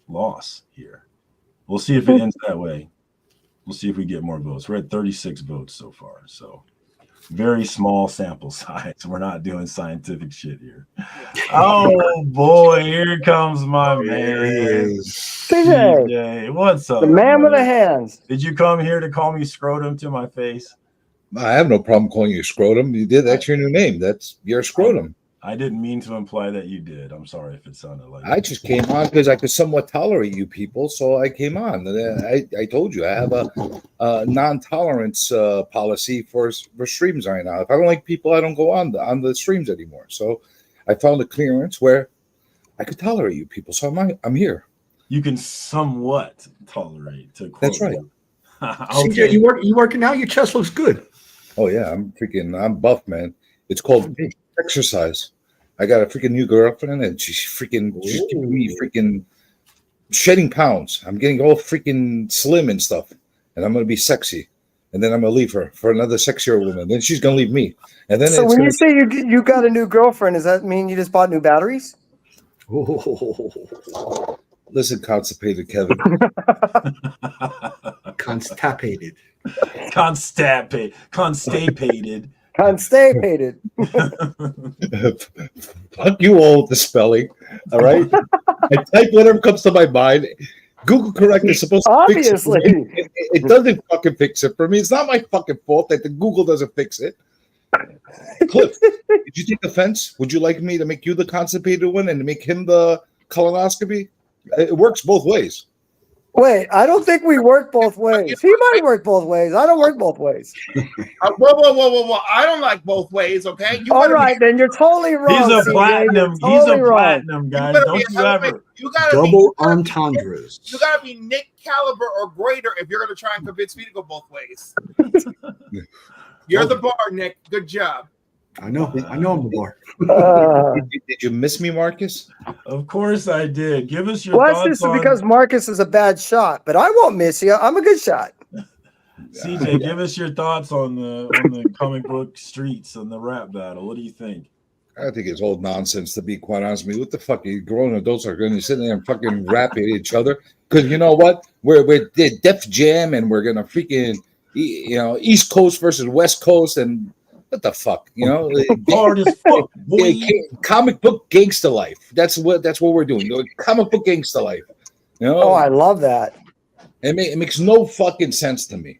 loss here. We'll see if it ends that way. We'll see if we get more votes. We're at 36 votes so far. So very small sample size. We're not doing scientific shit here. Oh boy, here comes my man. CJ, what's up? The man with the hands. Did you come here to call me scrotum to my face? I have no problem calling you scrotum. You did. That's your new name. That's your scrotum. I didn't mean to imply that you did. I'm sorry if it sounded like I just came on because I could somewhat tolerate you people, so I came on. I told you I have a non-tolerance policy for streams right now. If I don't like people, I don't go on the streams anymore. So I found a clearance where I could tolerate you people. So I'm here. You can somewhat tolerate. That's right. Okay. CJ, you working now? Your chest looks good. Oh yeah, I'm buff, man. It's called exercise. I got a freaking new girlfriend, and she's giving me freaking shedding pounds. I'm getting all freaking slim and stuff, and I'm gonna be sexy, and then I'm gonna leave her for another sexier woman. Then she's gonna leave me, and then. So when you say you got a new girlfriend, does that mean you just bought new batteries? Listen, constipated Kevin. Constipated. Constipated. Fuck you all with the spelling. All right. I type whatever comes to my mind. Google correct is supposed to fix it. It doesn't fucking fix it for me. It's not my fucking fault that the Google doesn't fix it. Cliff, did you take offense? Would you like me to make you the constipated one and make him the colonoscopy? It works both ways. Wait, I don't think we work both ways. He might work both ways. I don't work both ways. Whoa. I don't like both ways, okay? All right, then you're totally wrong. He's a platinum. He's a platinum, guys. Don't you ever. Double entendres. You got to be Nick Caliber or greater if you're going to try and convince me to go both ways. You're the bar, Nick. Good job. I know I'm the bar. Did you miss me, Marcus? Of course I did. Give us your Well, thoughts this is because Marcus is a bad shot, but I won't miss you. I'm a good shot. CJ, give us your thoughts on the comic book streets and the rap battle. What do you think? I think it's old nonsense, to be quite honest with me. What the fuck? You grown adults are going to sit there and fucking rap at each other? Because you know what? We're Def Jam, and we're going to freaking, East Coast versus West Coast, and what the fuck, hard as fuck, boy. Comic book gangster life. That's what we're doing. Comic book gangster life. Oh, I love that. It makes no fucking sense to me.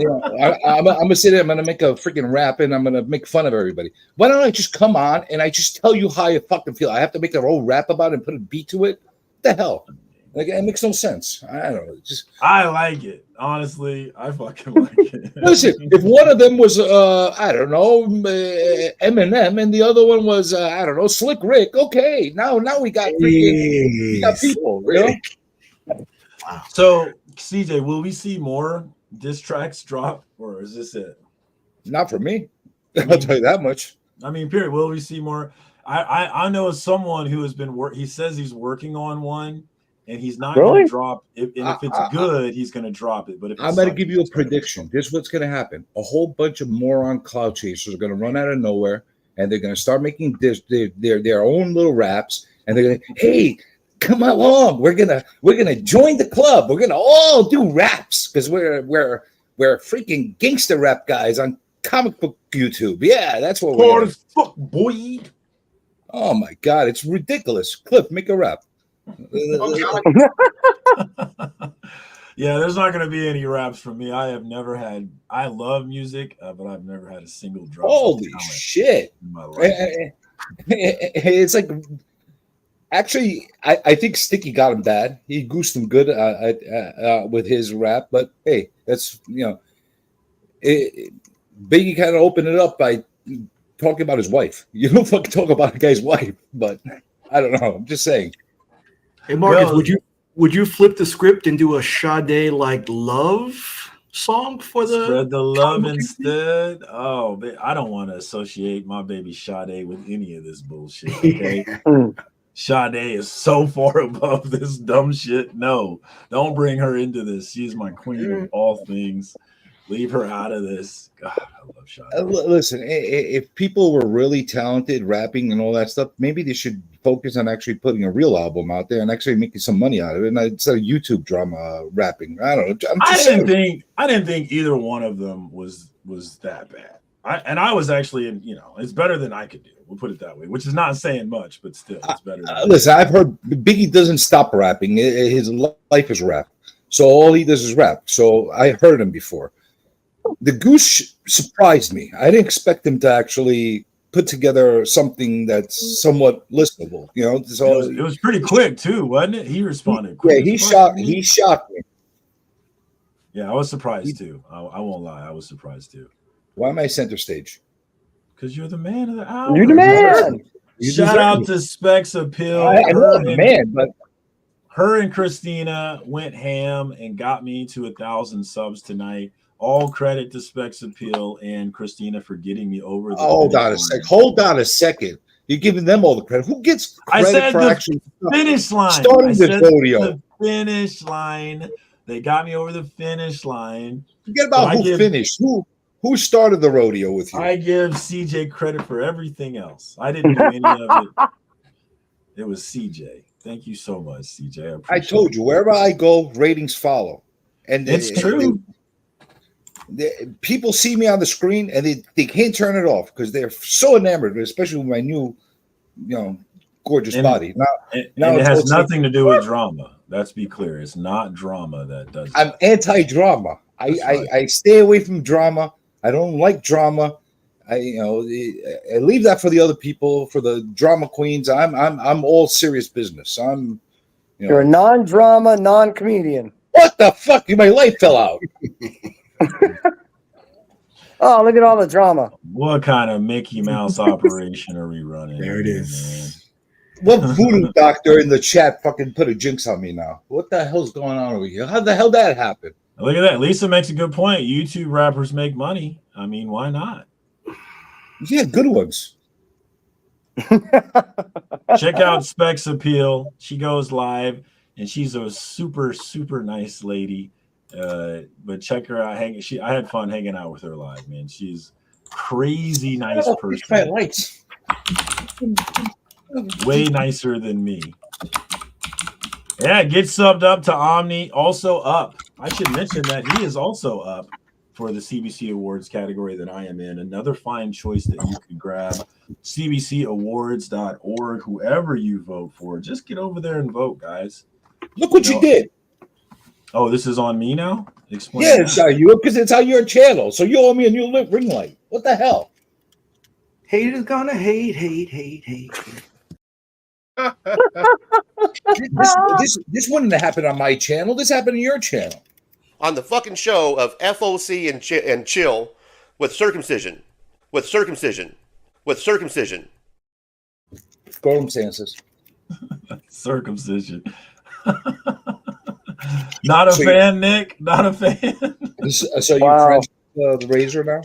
I'm gonna sit there. I'm gonna make a freaking rap, and I'm gonna make fun of everybody. Why don't I just come on and I just tell you how I fucking feel? I have to make a whole rap about it and put a beat to it. What the hell? Like, it makes no sense. I don't know. I like it. Honestly, I fucking like it. Listen, if one of them was I don't know, Eminem, and the other one was I don't know, Slick Rick. Okay, now we got people. Wow. So CJ, will we see more diss tracks drop, or is this it? Not for me. I'll tell you that much. I mean, period. Will we see more? I know someone who has been he says he's working on one, and he's not going to drop it. And if it's good, he's going to drop it. But if I'm going to give you a prediction. This is what's going to happen. A whole bunch of moron cloud chasers are going to run out of nowhere, and they're going to start making their own little raps, and they're going to, hey, come along. We're gonna join the club. We're gonna all do raps because we're freaking gangster rap guys on comic book YouTube. Yeah, that's what we're fuck, boy. Oh my god, it's ridiculous. Cliff, make a rap. Yeah, there's not gonna be any raps from me. I love music, but I've never had a single drop. Holy shit. In my life. It's like, actually, I think Sticky got him bad. He goosed him good with his rap, but hey, that's, Biggie kind of opened it up by talking about his wife. You don't fucking talk about a guy's wife, but I don't know. I'm just saying. Hey, Marcus, would you flip the script and do a Sade like love song for the spread the love instead? Oh, I don't want to associate my baby Sade with any of this bullshit. Okay. Sade is so far above this dumb shit. No, don't bring her into this. She's my queen of all things. Leave her out of this. God, I love Sade. Listen, if people were really talented rapping and all that stuff, maybe they should focus on actually putting a real album out there and actually making some money out of it, and instead of YouTube drama rapping. I don't know. I didn't think either one of them was that bad. I was actually it's better than I could do. We'll put it that way, which is not saying much, but still, it's better. Listen, I've heard Biggie doesn't stop rapping. His life is rap. So all he does is rap. So I heard him before. The Goose surprised me. I didn't expect him to actually put together something that's somewhat listenable. So it was pretty quick too, wasn't it? He responded quick. Yeah, he shocked me. Yeah, I was surprised too. I won't lie. I was surprised too. Why am I center stage? Because you're the man of the hour. You're the man. Shout out to Specs Appeal. I know the man, but her and Christina went ham and got me to 1,000 subs tonight. All credit to Specs Appeal and Christina for getting me over the Hold on a second. You're giving them all the credit. Who gets credit I said for the actually finish line? starting this rodeo? The finish line. They got me over the finish line. Forget about who finished. Who started the rodeo with you? I give CJ credit for everything else. I didn't do any of it. It was CJ. Thank you so much, CJ. I told you, wherever I go, ratings follow. And it's true. People see me on the screen and they can't turn it off because they're so enamored, especially with my new, gorgeous body. Now it has nothing to do with drama. Let's be clear. It's not drama that does that. I'm anti-drama. I stay away from drama. I don't like drama. I leave that for the other people, for the drama queens. I'm all serious business. You're a non-drama, non-comedian. What the fuck? My light fell out. Oh, look at all the drama. What kind of Mickey Mouse operation are we running? There it is. Man? What voodoo doctor in the chat fucking put a jinx on me now? What the hell's going on over here? How the hell that happened? Look at that. Lisa makes a good point. YouTube rappers make money. I mean, why not? Yeah, good ones. Check out Specs Appeal. She goes live, and she's a super, super nice lady. But check her out. I had fun hanging out with her live, man. She's crazy nice person. Lights. Way nicer than me. Yeah, get subbed up to Omni. Also up. I should mention that he is also up for the CBC Awards category that I am in. Another fine choice that you can grab. CBCAwards.org. Whoever you vote for, just get over there and vote, guys. Look what you did. Oh, this is on me now? Explain. Yeah, it's on you because it's on your channel. So you owe me a new ring light. What the hell? Haters gonna hate. This wouldn't have happened on my channel. This happened on your channel. On the fucking show of FOC and chill with circumcision. Circumstances. Circumcision. Not a So fan, Nick. Not a fan. So you're friends with the Razor now?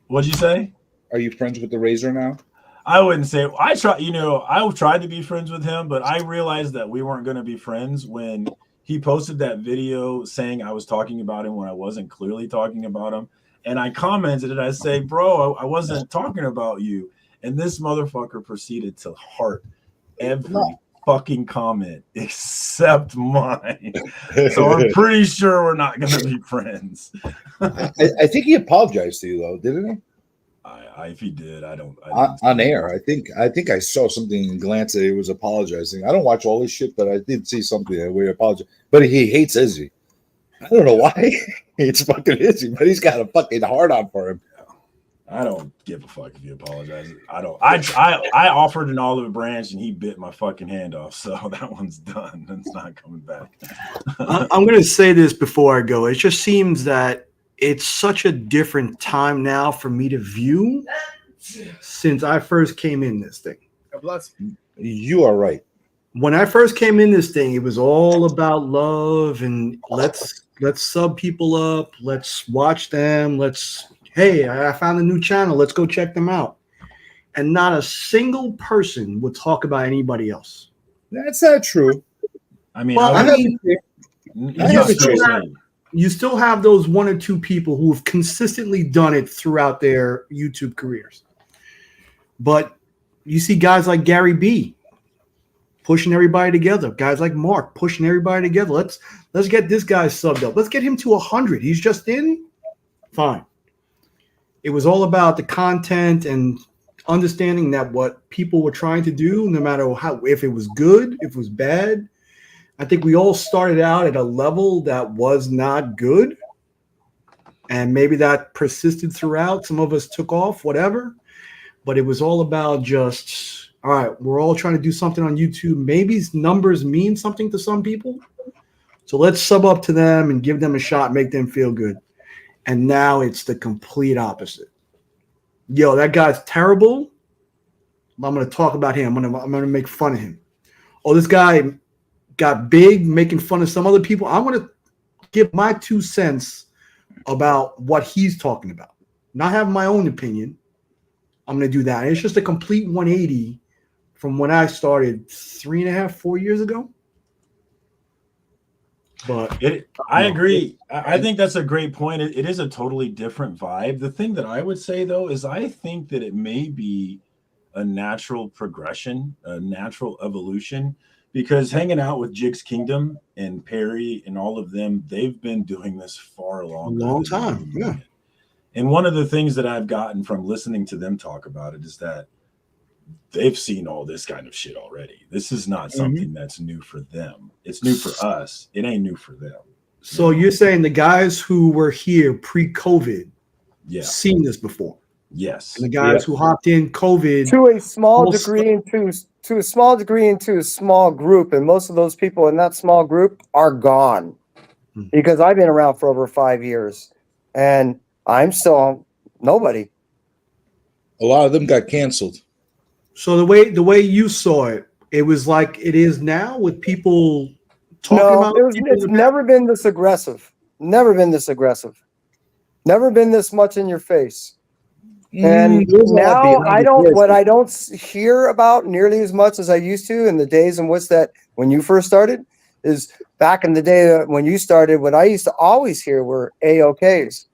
What'd you say? Are you friends with the Razor now? I wouldn't say I try. I tried to be friends with him, but I realized that we weren't going to be friends when he posted that video saying I was talking about him when I wasn't clearly talking about him. And I commented and I say, "Bro, I wasn't talking about you." And this motherfucker proceeded to heart every fucking comment except mine. So I'm pretty sure we're not going to be friends. I think he apologized to you though, didn't he? If he did, I don't on air. I think I saw something in glance that he was apologizing. I don't watch all this shit, but I did see something that we apologize. But he hates Izzy. I don't know why. It's fucking Izzy, but he's got a fucking hard on for him. I don't give a fuck if he apologizes. I don't. I offered an olive branch and he bit my fucking hand off, so that one's done. It's not coming back. I'm going to say this before I go. It just seems that it's such a different time now for me to view since I first came in this thing. God bless. You are right. When I first came in this thing, it was all about love and let's sub people up, let's watch them, hey, I found a new channel, let's go check them out. And not a single person would talk about anybody else. That's not true. I mean, you still have those one or two people who have consistently done it throughout their YouTube careers. But you see guys like Gary B pushing everybody together. Guys like Mark pushing everybody together. Let's get this guy subbed up. Let's get him to 100. He's just in. Fine. It was all about the content and understanding that what people were trying to do, no matter if it was good, if it was bad. I think we all started out at a level that was not good. And maybe that persisted throughout. Some of us took off, whatever. But it was all about just, all right, we're all trying to do something on YouTube. Maybe numbers mean something to some people. So let's sub up to them and give them a shot, make them feel good. And now it's the complete opposite. Yo, that guy's terrible. I'm going to talk about him. I'm going to make fun of him. Oh, this guy got big making fun of some other people. I want to give my 2 cents about what he's talking about. Not having my own opinion. I'm going to do that. And it's just a complete 180 from when I started 3.5, 4 years ago. But I agree. I think that's a great point. It is a totally different vibe. The thing that I would say, though, is I think that it may be a natural progression, a natural evolution, because hanging out with Jigs Kingdom and Perry and all of them, they've been doing this far longer. A long time, yeah. And one of the things that I've gotten from listening to them talk about it is that they've seen all this kind of shit already. This is not something that's new for them. It's new for us. It ain't new for them. So you're saying the guys who were here pre-COVID, seen this before? Yes. And the guys who hopped in COVID to a small degree into a small group, and most of those people in that small group are gone because I've been around for over 5 years, and I'm still nobody. A lot of them got canceled. So the way you saw it, it was like it is now with people talking about it's never been this aggressive. Never been this aggressive. Never been this much in your face. And now I don't hear about nearly as much as I used to in the days in which that when you first started is back in the day when you started, what I used to always hear were AOKs.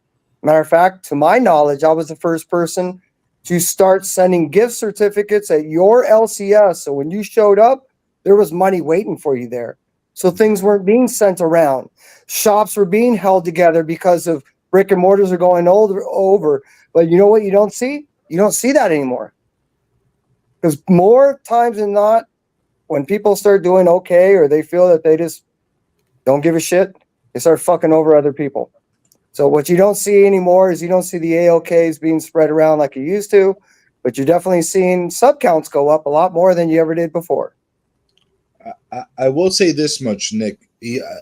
Matter of fact, to my knowledge, I was the first person to start sending gift certificates at your LCS. So when you showed up, there was money waiting for you there. So things weren't being sent around. Shops were being held together because of brick and mortars are going over. But you know what you don't see? You don't see that anymore. Because more times than not, when people start doing okay or they feel that they just don't give a shit, they start fucking over other people. So what you don't see anymore is you don't see the AOKs being spread around like you used to, but you're definitely seeing sub counts go up a lot more than you ever did before. I will say this much, Nick.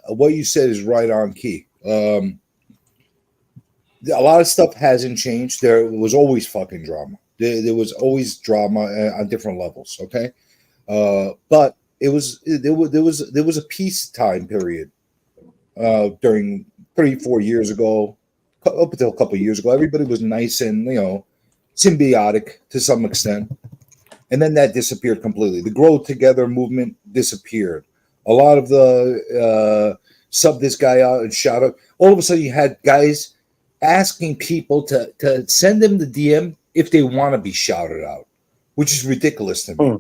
What you said is right on key. A lot of stuff hasn't changed. There was always fucking drama. There was always drama on different levels. Okay, but there was a peacetime period during 3-4 years ago, up until a couple of years ago. Everybody was nice and, you know, symbiotic to some extent. And then that disappeared completely. The Grow Together movement disappeared. A lot of the sub this guy out and shout out. All of a sudden, you had guys asking people to send them the DM if they want to be shouted out, which is ridiculous to me.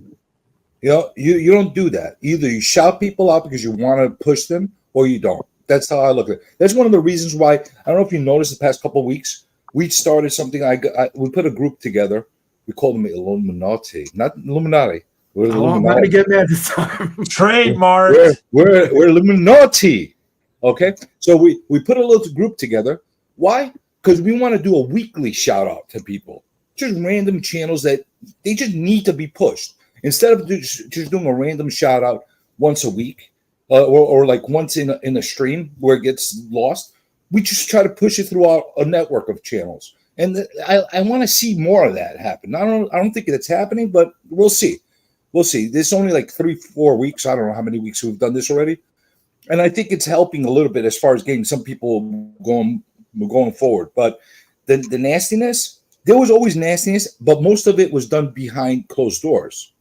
You know, you don't do that. Either you shout people out because you want to push them, or you don't. That's how I look at it. That's one of the reasons why, I don't know if you noticed the past couple of weeks, we started something. We put a group together. We called them Illuminati, not Illuminati. We're I'm not to get mad this time. Trademark. We're Illuminati. Okay, so we put a little group together. Why? Because we want to do a weekly shout out to people, just random channels that they just need to be pushed. Instead of just doing a random shout out once a week, or like once in a stream where it gets lost, we just try to push it throughout a network of channels. And I want to see more of that happen. I don't think it's happening, but we'll see. We'll see. There's only like 3-4 weeks. I don't know how many weeks we've done this already, and I think it's helping a little bit as far as getting some people going forward. But the nastiness, there was always nastiness, but most of it was done behind closed doors,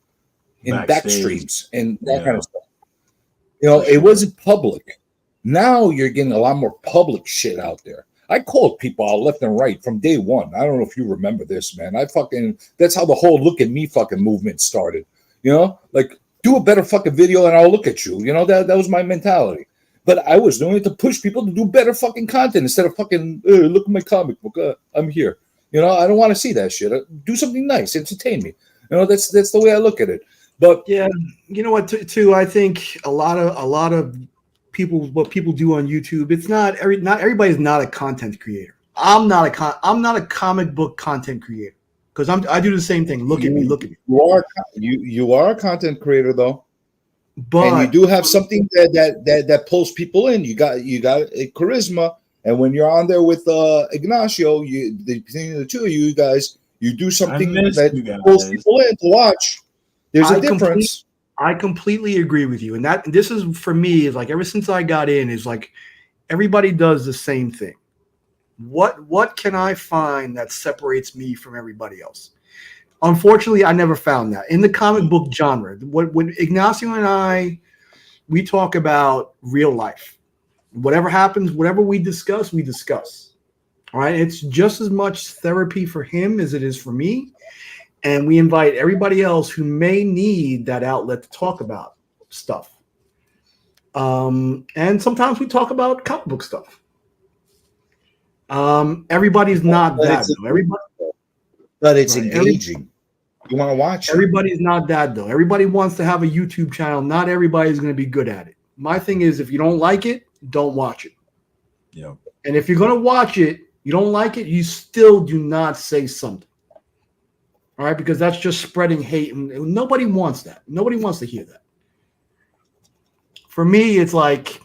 in back streams and that kind of stuff. You know, it wasn't public. Now you're getting a lot more public shit out there. I called people out left and right from day one. I don't know if you remember this, man. That's how the whole look at me fucking movement started. You know, like, do a better fucking video and I'll look at you. You know, that was my mentality. But I was doing it to push people to do better fucking content instead of fucking, look at my comic book. I'm here. You know, I don't want to see that shit. Do something nice. Entertain me. You know, that's the way I look at it. But yeah, you know what? Too, I think a lot of people, what people do on YouTube, it's not everybody's not a content creator. I'm not a comic book content creator because I do the same thing. Look at me. You are a content creator though, but and you do have something that pulls people in. You got a charisma, and when you're on there with Ignacio, between the two of you guys, you do something that pulls people in to watch. There's a difference. I completely agree with you. And this is, for me, is like, ever since I got in, is like everybody does the same thing. What can I find that separates me from everybody else? Unfortunately, I never found that. In the comic book genre, when Ignacio and we talk about real life. Whatever happens, whatever we discuss, we discuss. All right? It's just as much therapy for him as it is for me. And we invite everybody else who may need that outlet to talk about stuff. And sometimes we talk about comic book stuff. Everybody's not that, though. But it's engaging. You want to watch. Everybody's not that, though. Everybody wants to have a YouTube channel. Not everybody's going to be good at it. My thing is, if you don't like it, don't watch it. Yeah. And if you're going to watch it, you don't like it, you still do not say something. All right, because that's just spreading hate, and nobody wants that. Nobody wants to hear that. For me, it's like,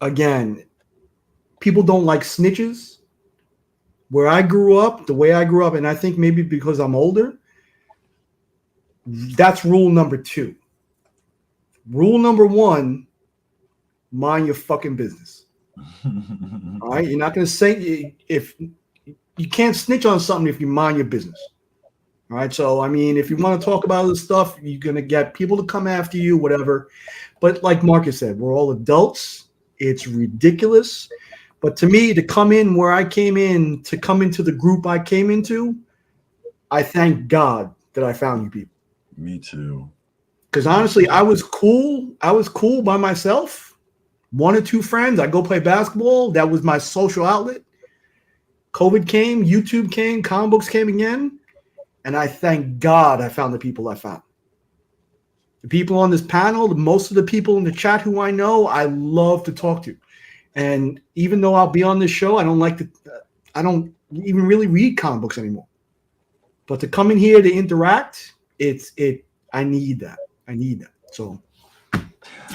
again, people don't like snitches. Where I grew up, the way I grew up, and I think maybe because I'm older, that's rule number 2. Rule number 1, mind your fucking business. All right, you're not going to say if. You can't snitch on something if you mind your business. All right. So, I mean, if you want to talk about this stuff, you're going to get people to come after you, whatever. But like Marcus said, we're all adults. It's ridiculous. But to me, to come in where I came in, to come into the group I came into, I thank God that I found you people. Me too. Because honestly, I was cool. I was cool by myself. 1 or 2 friends. I go play basketball. That was my social outlet. COVID came, YouTube came, comic books came again, and I thank God I found the people I found. The people on this panel, most of the people in the chat who I know, I love to talk to. And even though I'll be on this show, I don't even really read comic books anymore. But to come in here to interact, I need that. So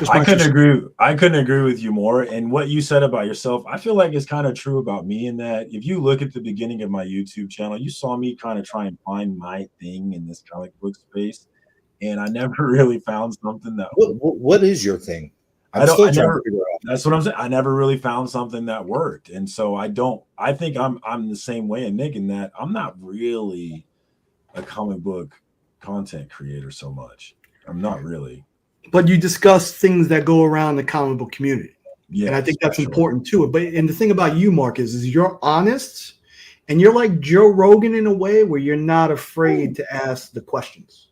I couldn't agree with you more. And what you said about yourself, I feel like it's kind of true about me in that if you look at the beginning of my YouTube channel, you saw me kind of try and find my thing in this comic book space. and I never really found something that. What is your thing? I don't. I never. That's what I'm saying. I never really found something that worked, and so I don't. I think I'm the same way in Nick in that I'm not really a comic book content creator so much. I'm not really. But you discuss things that go around the comic book community. Yeah, and I think that's important too. But and the thing about you, Marcus, is you're honest and you're like Joe Rogan in a way where you're not afraid to ask the questions.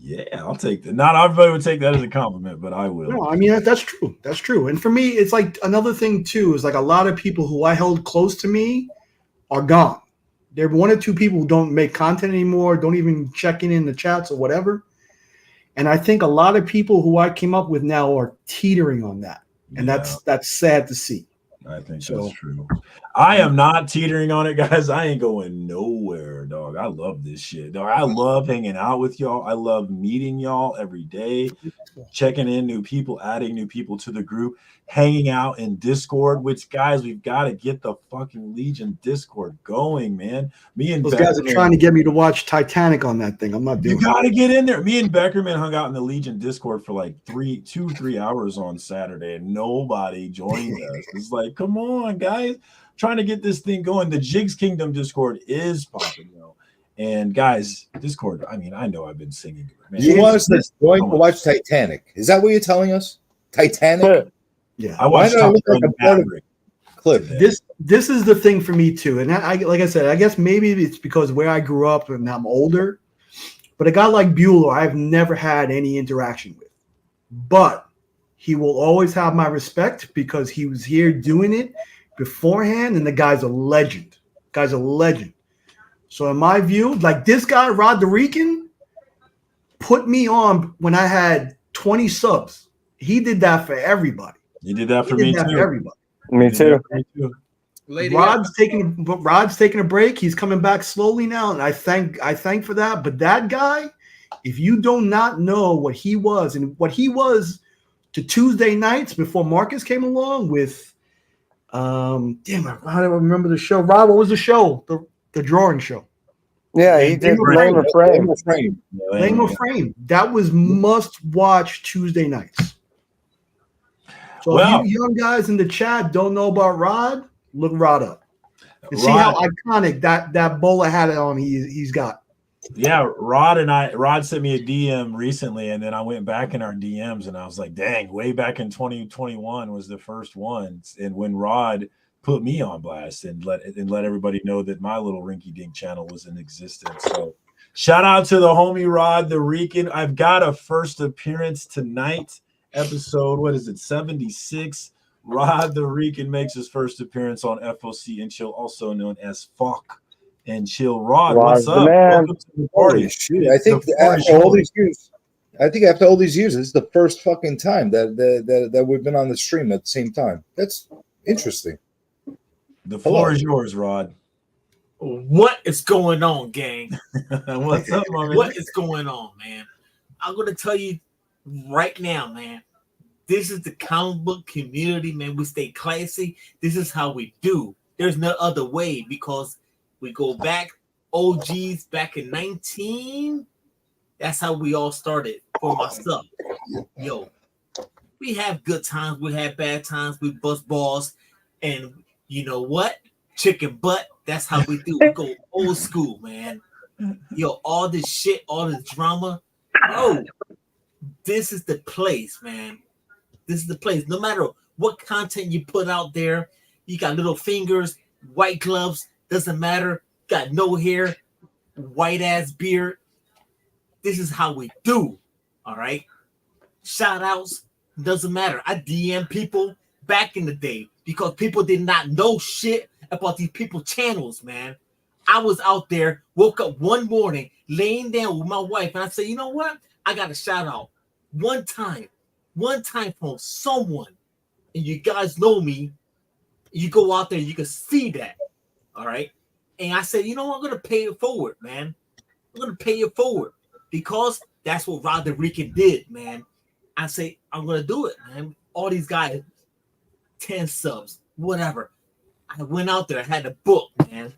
Yeah, I'll take that. Not everybody would take that as a compliment, but I will. No, I mean that's true. That's true. And for me, it's like another thing too is like a lot of people who I held close to me are gone. There are one or two people who don't make content anymore, don't even check in the chats or whatever. And I think a lot of people who I came up with now are teetering on that. And that's sad to see. I think that's true. I am not teetering on it, guys. I ain't going nowhere, dog. I love this shit, dog. I love hanging out with y'all. I love meeting y'all every day, checking in new people, adding new people to the group, hanging out in Discord. Which, guys, we've got to get the fucking Legion Discord going, man. Me and those guys are trying to get me to watch Titanic on that thing. I'm not doing. You got to get in there. Me and Beckerman hung out in the Legion Discord for like 3 hours on Saturday, and nobody joined us. It's like, come on, guys. Trying to get this thing going. The Jigs Kingdom Discord is popping, though. And guys, Discord, I mean, I know I've been singing. Man, you want us to join to watch Titanic? Is that what you're telling us? Titanic? Yeah. I watched clip. This is the thing for me too. And I like I said, I guess maybe it's because where I grew up and I'm older. But a guy like Bueller, I've never had any interaction with. But he will always have my respect because he was here doing it beforehand, and the guy's a legend. Guy's a legend. So in my view, like this guy, Rod the Rican, put me on when I had 20 subs. He did that for everybody. He did that for me too. For everybody. Me too. Rod's taking a break. He's coming back slowly now, and I thank for that. But that guy, if you do not know what he was and what he was to Tuesday nights before Marcus came along with, I don't remember the show. Rob, what was the show? The drawing show. Yeah, he did Lame or Frame. Lame or Frame. That was must watch Tuesday nights. So if you young guys in the chat don't know about Rod, look Rod up and see how iconic that bowler hat on he's got. Yeah, Rod sent me a DM recently, and then I went back in our DMs and I was like, dang, way back in 2021 was the first one. And when Rod put me on blast and let everybody know that my little rinky dink channel was in existence. So shout out to the homie Rod the Rican. I've got a first appearance tonight, episode, what is it, 76. Rod the Rican makes his first appearance on FOC and Chill, also known as FOC and Chill. Rod, what's up? Welcome to the party. I think after all these years, this is the first fucking time that we've been on the stream at the same time. That's interesting. The floor is yours, Rod. What is going on, gang? What's up, my man? What is going on, man? I'm gonna tell you right now, man. This is the comic book community, man. We stay classy. This is how we do. There's no other way because we go back, OGs back in 19. That's how we all started for myself. Yo, we have good times. We have bad times. We bust balls. And you know what? Chicken butt. That's how we do. We go old school, man. Yo, all this shit, all this drama. Yo, this is the place, man. This is the place. No matter what content you put out there, you got little fingers, white gloves, doesn't matter. Got no hair, white ass beard. This is how we do. All right. Shout outs, doesn't matter. I DM people back in the day because people did not know shit about these people channels, man. I was out there, woke up one morning, laying down with my wife, and I said, you know what? I got a shout out. One time from someone, and you guys know me, you go out there, you can see that. All right. And I said, you know what? I'm going to pay it forward, man. I'm going to pay it forward because that's what Rod the Rican did, man. I say, I'm going to do it, man. All these guys, 10 subs, whatever. I went out there. I had a book, man.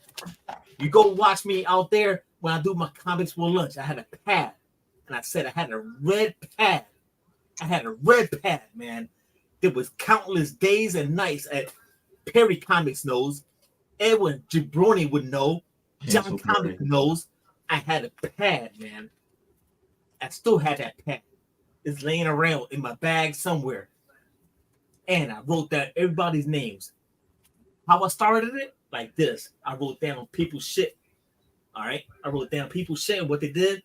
You go watch me out there when I do my comics for lunch. I had a pad. and I said I had a red pad. I had a red pad, man. There was countless days and nights at Perry Comics knows, Edwin Jabroni would know, John Comics knows. I had a pad, man. I still had that pad. It's laying around in my bag somewhere. And I wrote down everybody's names. How I started it? Like this. I wrote down people's shit. All right? I wrote down people's shit and what they did.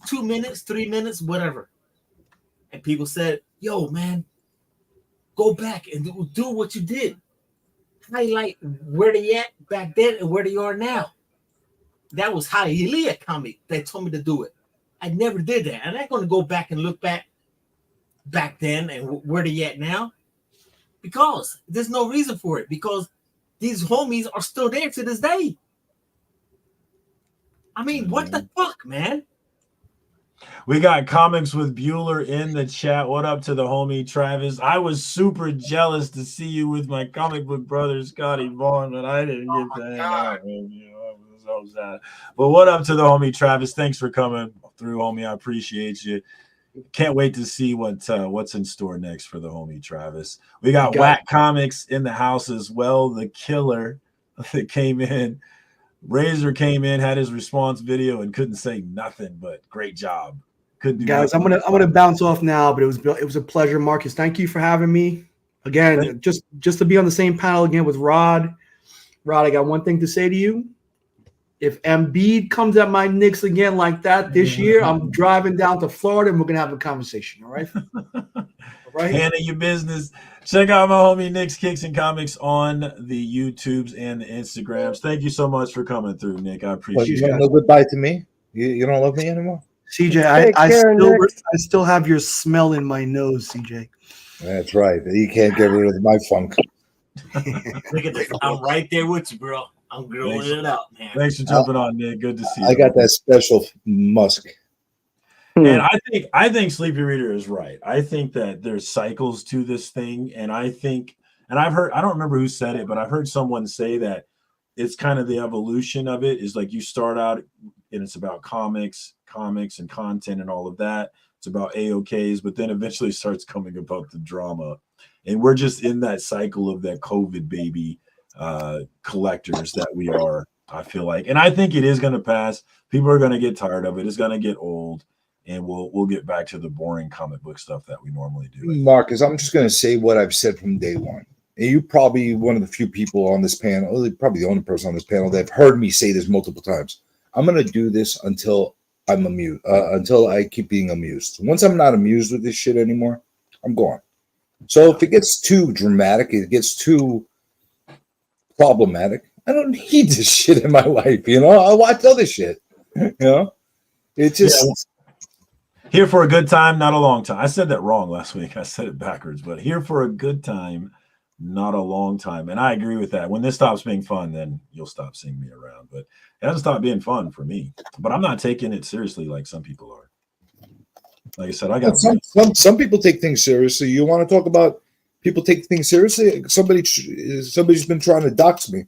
2 minutes, 3 minutes, whatever. And people said, yo, man, go back and do what you did. Highlight where they at back then and where they are now. That was Hialeah comic that told me to do it. I never did that. I'm not going to go back and look back then and where they at now. Because there's no reason for it. Because these homies are still there to this day. I mean, what the fuck, man? We got Comics with Bueller in the chat. What up to the homie Travis? I was super jealous to see you with my comic book brother Scotty Vaughn, but I didn't get to hang out with you. I was so sad. But what up to the homie Travis? Thanks for coming through, homie. I appreciate you. Can't wait to see what's in store next for the homie Travis. We got Whack Comics in the house as well. The killer that came in. Razor came in, had his response video, and couldn't say nothing. But great job. Couldn't do Guys, I'm gonna bounce off now, but it was a pleasure, Marcus. Thank you for having me again. Just to be on the same panel again with Rod. Rod, I got one thing to say to you. If Embiid comes at my Knicks again like that this year, I'm driving down to Florida and we're gonna have a conversation. All right. All right. Handle your business. Check out my homie Nick's Kicks and Comics on the YouTubes and the Instagrams. Thank you so much for coming through, Nick. I appreciate it. You don't know goodbye to me? You don't love me anymore? CJ, I still have your smell in my nose, CJ. That's right. You can't get rid of my funk. Look at this. I'm right there with you, bro. I'm growing it up, man. Thanks for jumping on, Nick. Good to see you. I got that special musk. And I think Sleepy Reader is right. I think that there's cycles to this thing, and I think, and I've heard, I don't remember who said it, but I've heard someone say that it's kind of the evolution of it is like you start out and it's about comics and content and all of that. It's about AOKs, but then eventually starts coming about the drama, and we're just in that cycle of that COVID baby collectors that we are. I feel like, and I think it is going to pass. People are going to get tired of it. It's going to get old. And we'll get back to the boring comic book stuff that we normally do. Marcus, I'm just going to say what I've said from day one. And you're probably one of the few people on this panel, probably the only person on this panel that have heard me say this multiple times. I'm going to do this until I'm amused, until I keep being amused. Once I'm not amused with this shit anymore, I'm gone. So if it gets too dramatic, it gets too problematic, I don't need this shit in my life. You know, I watch other shit. You know, it's just. Yeah. Here for a good time, not a long time. I said that wrong last week. I said it backwards, but here for a good time, not a long time. And I agree with that. When this stops being fun, then you'll stop seeing me around. But it hasn't stopped being fun for me. But I'm not taking it seriously like some people are. Like I said, I got some people take things seriously. You want to talk about people take things seriously? Somebody's been trying to dox me.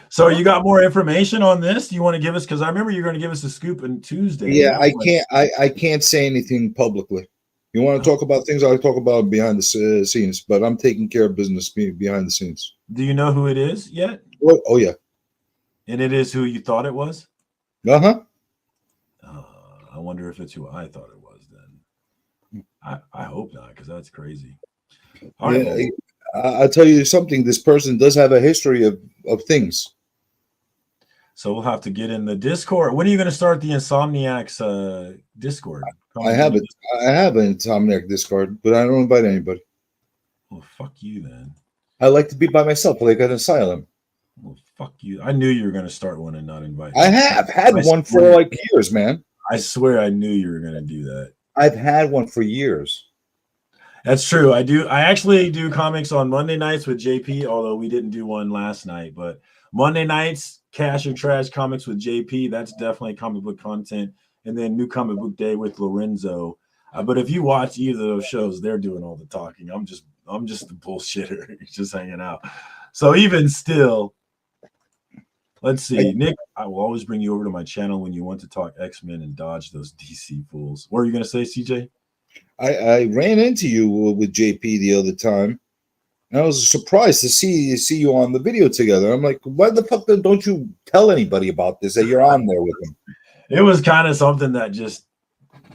So you got more information on this? Do you want to give us? Because I remember you're going to give us a scoop on Tuesday. Yeah, I can't say anything publicly. You want to talk about things? I'll talk about behind the scenes. But I'm taking care of business behind the scenes. Do you know who it is yet? Oh yeah. And it is who you thought it was? Uh-huh. I wonder if it's who I thought it was then. I hope not, because that's crazy. All right. I'll tell you something. This person does have a history of things. So we'll have to get in the Discord. When are you going to start the Insomniacs Discord? I have an Insomniac Discord, but I don't invite anybody. Well, fuck you then. I like to be by myself, like an asylum. Well, fuck you. I knew you were going to start one and not invite me. I have had one for like years, man. I swear I knew you were going to do that. I've had one for years. That's true. I do. I actually do comics on Monday nights with JP, although we didn't do one last night. But Monday nights, Cash or Trash Comics with JP. That's definitely comic book content. And then New Comic Book Day with Lorenzo. But if you watch either of those shows, they're doing all the talking. I'm just the bullshitter. Just hanging out. So even still, Let's see, Nick. I will always bring you over to my channel when you want to talk X-Men and dodge those DC fools. What are you going to say, CJ? I ran into you with JP the other time, and I was surprised to see you on the video together. I'm like, why the fuck don't you tell anybody about this, that you're on there with him? It was kind of something that just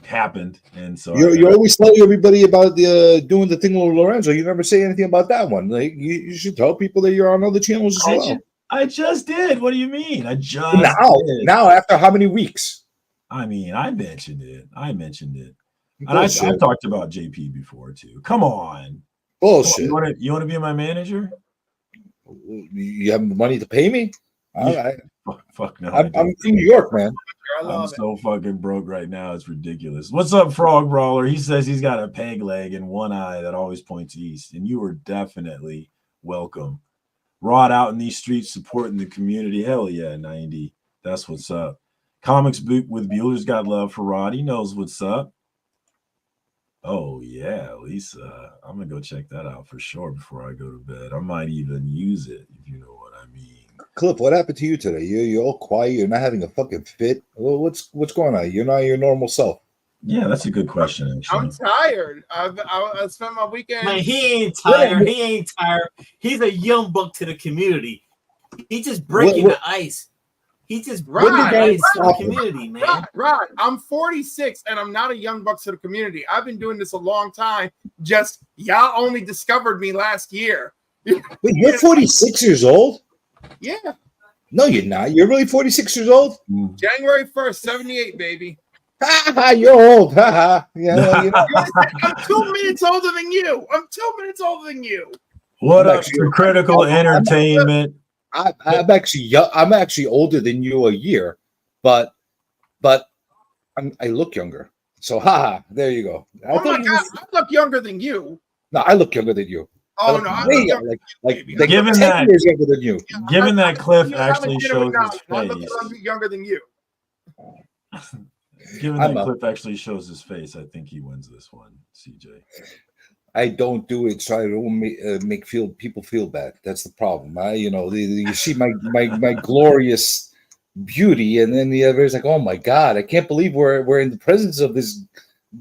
happened, and so you always tell everybody about the doing the thing with Lorenzo. You never say anything about that one. Like you should tell people that you're on other channels as well. I just did. What do you mean? I just did. Now after how many weeks? I mean, I mentioned it. And I've talked about JP before too. Come on. Bullshit. You want to be my manager? You have money to pay me? All right. Fuck no. I'm from New York, man. I'm so fucking broke right now. It's ridiculous. What's up, Frog Brawler? He says he's got a peg leg and one eye that always points east. And you are definitely welcome. Rod out in these streets supporting the community. Hell yeah, 90. That's what's up. Comics Boot with Bueller's got love for Rod. He knows what's up. Oh yeah, Lisa. I'm gonna go check that out for sure before I go to bed. I might even use it, if you know what I mean. Cliff, what happened to you today? You're all quiet. You're not having a fucking fit. Well, what's going on? You're not your normal self. Yeah, that's a good question. Actually, I'm tired. I spent my weekend. Man, he ain't tired. He ain't tired. He's a young buck to the community. He's just breaking the ice. He just breaking the ice to the community, man. Right. I'm 46 and I'm not a young buck to the community. I've been doing this a long time. Just y'all only discovered me last year. Wait, you're 46 years old? Yeah. No, you're not. You're really 46 years old? January 1st, 78, baby. You're old. Yeah, you know. I'm 2 minutes older than you. What up to Critical Entertainment? I'm actually older than you a year, but I look younger. So there you go. Oh my God, I look younger than you. No, I look younger than you. Oh no, I look younger like given 10 that years younger than you. Given that Cliff actually shows his face. I look younger than you. Given that Cliff actually shows his face, I think he wins this one, CJ. I don't do it so I don't make people feel bad. That's the problem. You see my glorious beauty, and then the other is like, oh my God, I can't believe we're in the presence of this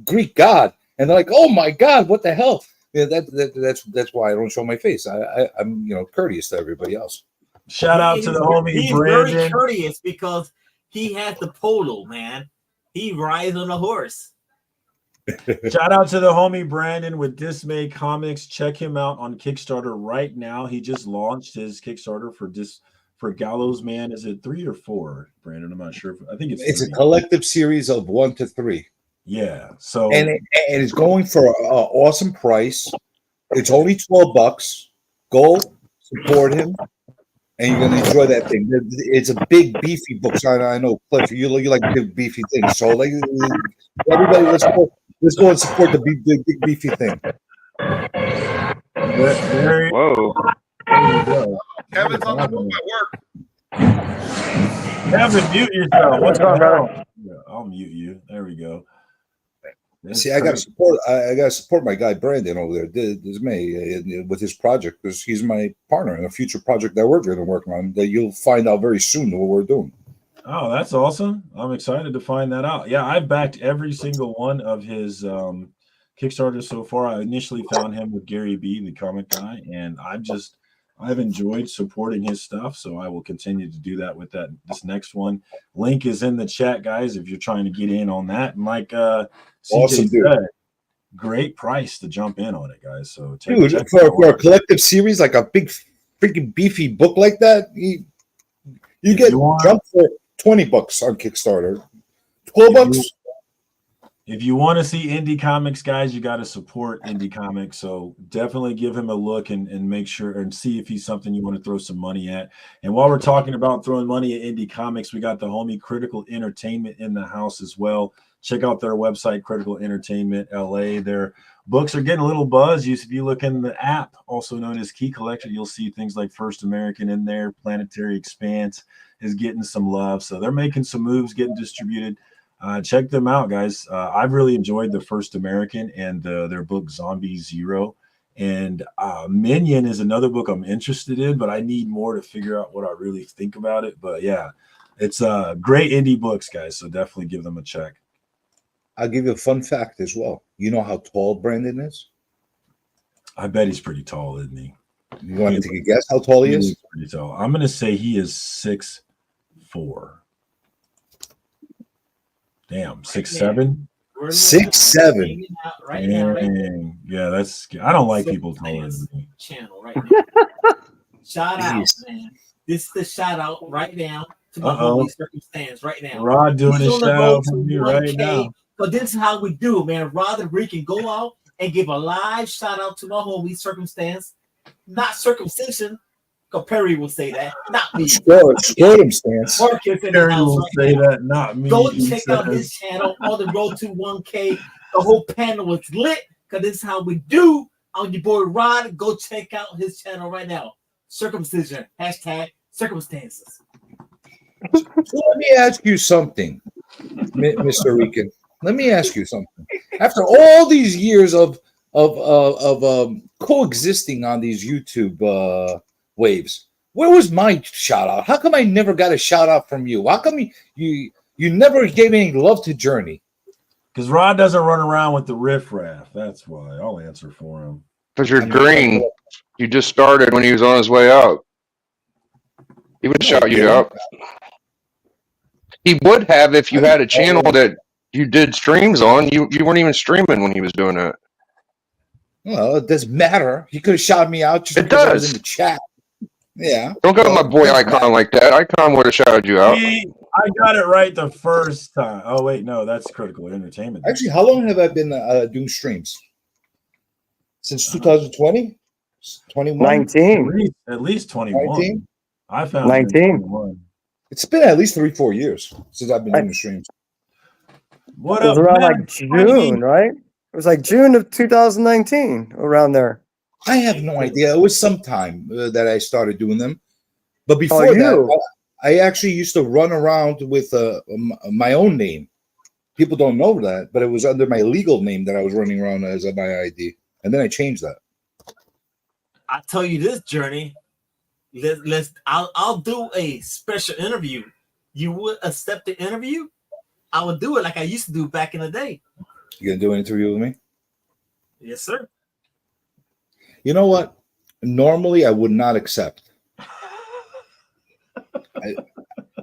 Greek god, and they're like, oh my God, what the hell? Yeah, that's why I don't show my face. I'm courteous to everybody else. Shout out to the homie He's Brandon. very courteous because he has the polo, man. He rides on a horse. Shout out to the homie Brandon with Dismay Comics. Check him out on Kickstarter right now. He just launched his Kickstarter for Gallows Man. Is it 3 or 4, Brandon? I'm not sure. I think it's 3. A collective series of 1 to 3. Yeah. So and it's going for an awesome price. It's only $12. Go support him, and you're gonna enjoy that thing. It's a big beefy book. I know, Cliff. You like big beefy things. So like everybody, let's go and support the big beefy thing. Whoa. Kevin's on the move at work. Kevin, mute yourself. What's going on? Yeah, I'll mute you. There we go. See, I gotta support my guy Brandon over there. This May with his project, because he's my partner in a future project that we're going to work on. That you'll find out very soon what we're doing. Oh, that's awesome! I'm excited to find that out. Yeah, I've backed every single one of his Kickstarters so far. I initially found him with Gary B, the comic guy, and I've enjoyed supporting his stuff, so I will continue to do that with this next one. Link is in the chat, guys, if you're trying to get in on that. And like CJ said, great price to jump in on it, guys. So for a collective series, like a big freaking beefy book like that, you get jumped for $20 on Kickstarter. $12. If you want to see indie comics, guys, you got to support indie comics. So definitely give him a look and make sure and see if he's something you want to throw some money at. And while we're talking about throwing money at indie comics, we got the homie Critical Entertainment in the house as well. Check out their website, Critical Entertainment LA. Their books are getting a little buzz. If you look in the app, also known as Key Collector, you'll see things like First American in there. Planetary Expanse is getting some love. So they're making some moves, getting distributed. Check them out, guys. I've really enjoyed the First American and their book Zombie Zero. And Minion is another book I'm interested in, but I need more to figure out what I really think about it. But yeah, it's great indie books, guys. So definitely give them a check. I'll give you a fun fact as well. You know how tall Brandon is? I bet he's pretty tall, isn't he? You want to take a guess how tall he is? Pretty tall. I'm going to say he is 6'4". Damn, 6'7". 6'7". Right now. Yeah, that's. I don't like people taller than me. Channel right now. Shout out, man. This is the shout out right now to my homie Circumstance right now. Rod doing his shout out for me right now. So this is how we do, man. Rod and Rick can go out and give a live shout out to my homie Circumstance, not circumcision. Because Perry will say that, not me. Circumstance. Perry will say that, not me. Go check out his channel on the road to 1K. The whole panel was lit because this is how we do. On your boy Rod, go check out his channel right now. Circumcision, #circumstances. So let me ask you something, Mr. Rican. Let me ask you something. After all these years of coexisting on these YouTube waves, where was my shout out? How come I never got a shout out from you? How come you never gave any love to Journey? Because Rod doesn't run around with the riffraff. That's why. I'll answer for him. Because you're green. You just started when he was on his way out. He would shout you out. He would have if you had a channel that you did streams on. You weren't even streaming when he was doing that. Well, it doesn't matter. He could have shouted me out just because I was in the chat. Yeah. Don't go to my boy Icon like that. Icon would have shouted you out. I got it right the first time. Oh, wait, no, that's Critical Entertainment. Actually, how long have I been doing streams? Since 2020? 21? 19. At least 21. 19? I found 19. It's been at least 3-4 years since I've been doing the streams. What It was up, around man? like June, right? It was like June of 2019, around there. I have no idea. It was sometime that I started doing them. But before that, I actually used to run around with my own name. People don't know that, but it was under my legal name that I was running around as my ID. And then I changed that. I tell you this, Journey. I'll do a special interview. You would accept the interview? I would do it like I used to do back in the day. You gonna do an interview with me? Yes, sir. You know what? Normally, I would not accept.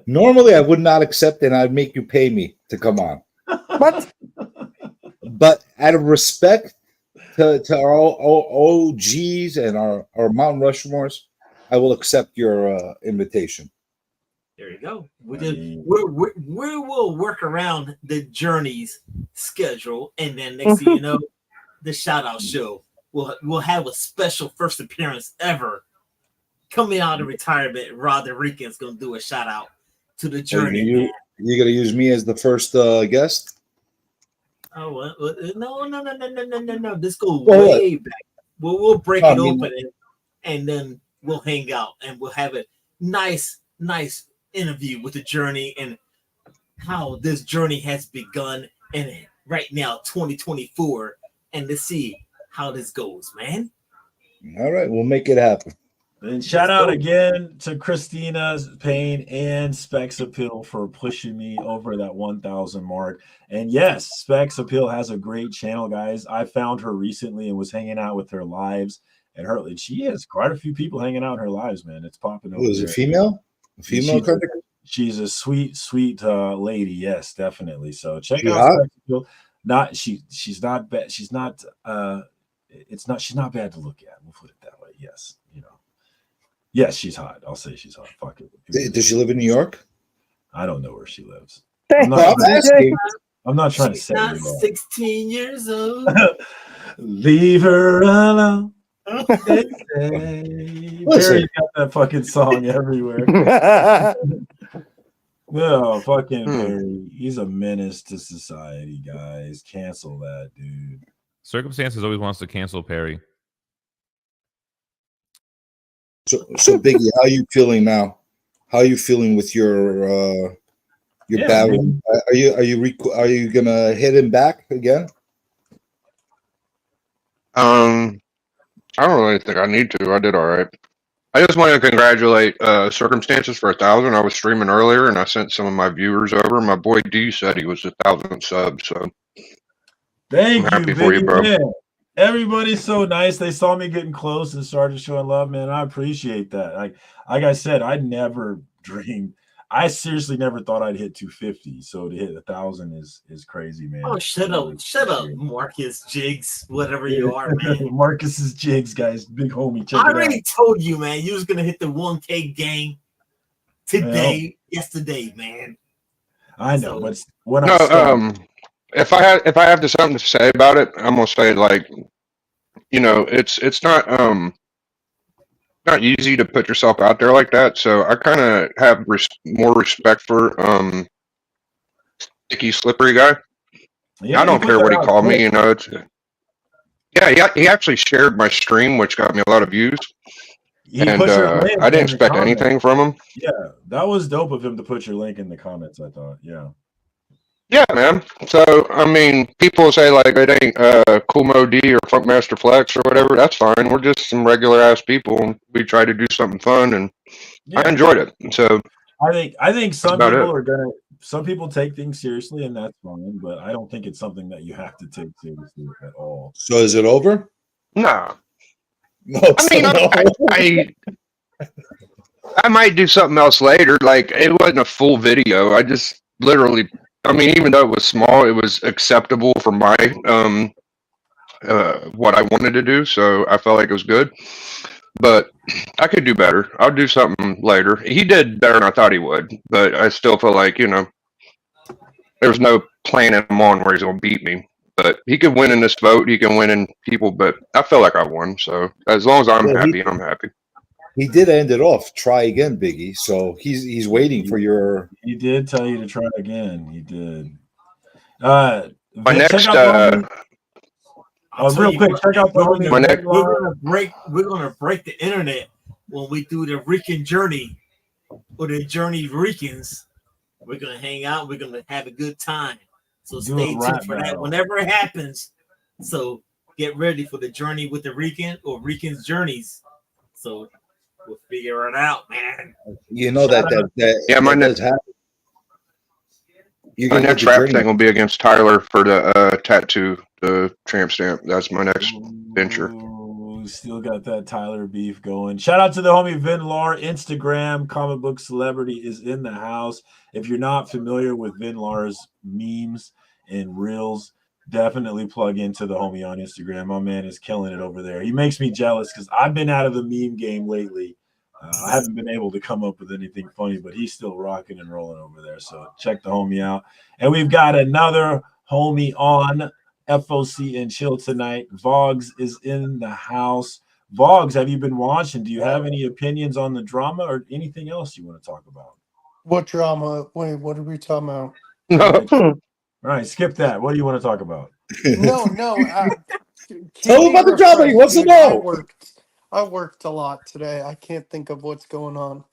Normally, I would not accept, and I'd make you pay me to come on. What? But out of respect to our OGs and our Mount Rushmores, I will accept your invitation. There you go. We will work around the Journey's schedule, and then next thing you know, the shout out show we'll have a special first appearance ever coming out of retirement. Rod the Rican's gonna do a shout out to the Journey. You're gonna use me as the first guest? Oh no! This goes way back. We'll break it open and then we'll hang out and we'll have a nice interview with the Journey and how this journey has begun and right now 2024 and let's see how this goes, man. All right, we'll make it happen. And shout out again to Christina Payne and Specs Appeal for pushing me over that 1,000 mark. And yes, Specs Appeal has a great channel, guys. I found her recently and was hanging out with her lives. And she has quite a few people hanging out in her lives, man. It's popping over. Is it female? She's a sweet lady. Yes, definitely. So check out Specs Appeal. She's not bad. She's not bad to look at. We'll put it that way. Yes, yes, she's hot. I'll say she's hot. Fuck it. Does she live in New York? I don't know where she lives. I'm not trying to say not 16 years old. Leave her alone. Perry got that fucking song everywhere. No, fucking Perry. He's a menace to society, guys. Cancel that, dude. Circumstances always wants to cancel Perry. So Biggie, how are you feeling now? How are you feeling with your battle? Are you gonna hit him back again? I don't really think I need to. I did all right. I just want to congratulate Circumstances for 1,000. I was streaming earlier, and I sent some of my viewers over. My boy D said he was 1,000 subs, so Thank I'm happy you, for you, Biggie. bro. Man, everybody's so nice. They saw me getting close and started showing love, man. I appreciate that. Like I said, I never dreamed. I seriously never thought I'd hit 250. So to hit 1,000 is crazy, man. Oh, shut up, Marcus Jigs, whatever you are, man. Marcus's jigs, guys. Big homie. Check I it already out. told you, man. You was gonna hit the 1K gang today, yesterday, man. I know, but when No, I start, if I have something to say about it, I'm gonna say like, it's not easy to put yourself out there like that. So I kind of have more respect for Sticky Slippery guy. Yeah, I don't he put care what that he out called me. quick. You know, it's he actually shared my stream, which got me a lot of views. He And put your link I didn't in the expect comments. anything from him. Yeah, that was dope of him to put your link in the comments. I thought, yeah. Yeah, man. So I mean, people say like it ain't Cool Mo D or Funkmaster Flex or whatever. That's fine. We're just some regular ass people, and we try to do something fun, and Yeah. I enjoyed it. So I think some about people it. are gonna. Some people take things seriously, and that's fine. But I don't think it's something that you have to take seriously at all. So is it over? Nah. No, I mean, I might do something else later. Like it wasn't a full video. I just literally. I mean, even though it was small, it was acceptable for my what I wanted to do. So I felt like it was good. But I could do better. I'll do something later. He did better than I thought he would, but I still feel like there's no planning him on where he's gonna beat me. But he could win in this vote. He can win in people. But I feel like I won. So as long as I'm happy, I'm happy. He did end it off. Try again, Biggie. So he's waiting for your. He did tell you to try again. He did. My next. Real quick, check out the homie. We're gonna break the internet when we do the Rican journey or the journey Ricans. We're gonna hang out. We're gonna have a good time. So stay tuned for that whenever it happens. So get ready for the journey with the Rican or Rican's journeys. So we'll figure it out, man. You know that yeah, my next rap thing will be against Tyler for the tattoo, the tramp stamp. That's my next venture. Still got that Tyler beef going. Shout out to the homie Vin Lar. Instagram comic book celebrity is in the house. If you're not familiar with Vin Lar's memes and reels, definitely plug into the homie on Instagram. My man is killing it over there. He makes me jealous because I've been out of the meme game lately. I haven't been able to come up with anything funny, but he's still rocking and rolling over there. So check the homie out. And we've got another homie on FOC and Chill tonight. Vogs is in the house. Vogs, have you been watching? Do you have any opinions on the drama or anything else you want to talk about? What drama? Wait, what are we talking about? All right, skip that. What do you want to talk about? No. Tell him about the drama. He wants to know. I worked a lot today. I can't think of what's going on.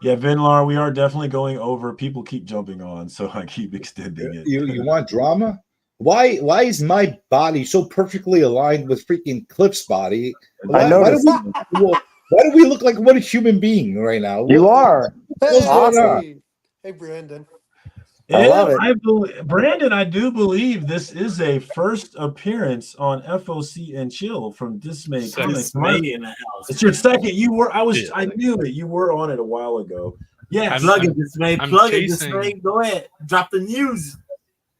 Yeah, Vinlar, we are definitely going over. People keep jumping on, so I keep extending it. You want drama? Why is my body so perfectly aligned with freaking Cliff's body? Why do we look like one human being right now? You are. What's going on? Hey, Brandon. I love it. Brandon, I do believe this is a first appearance on FOC and Chill from Dismay Comics. Dismay in the house. It's your second. I knew it. You were on it a while ago. Yeah. Plug it, Dismay. Plug it, Dismay. Go ahead. Drop the news.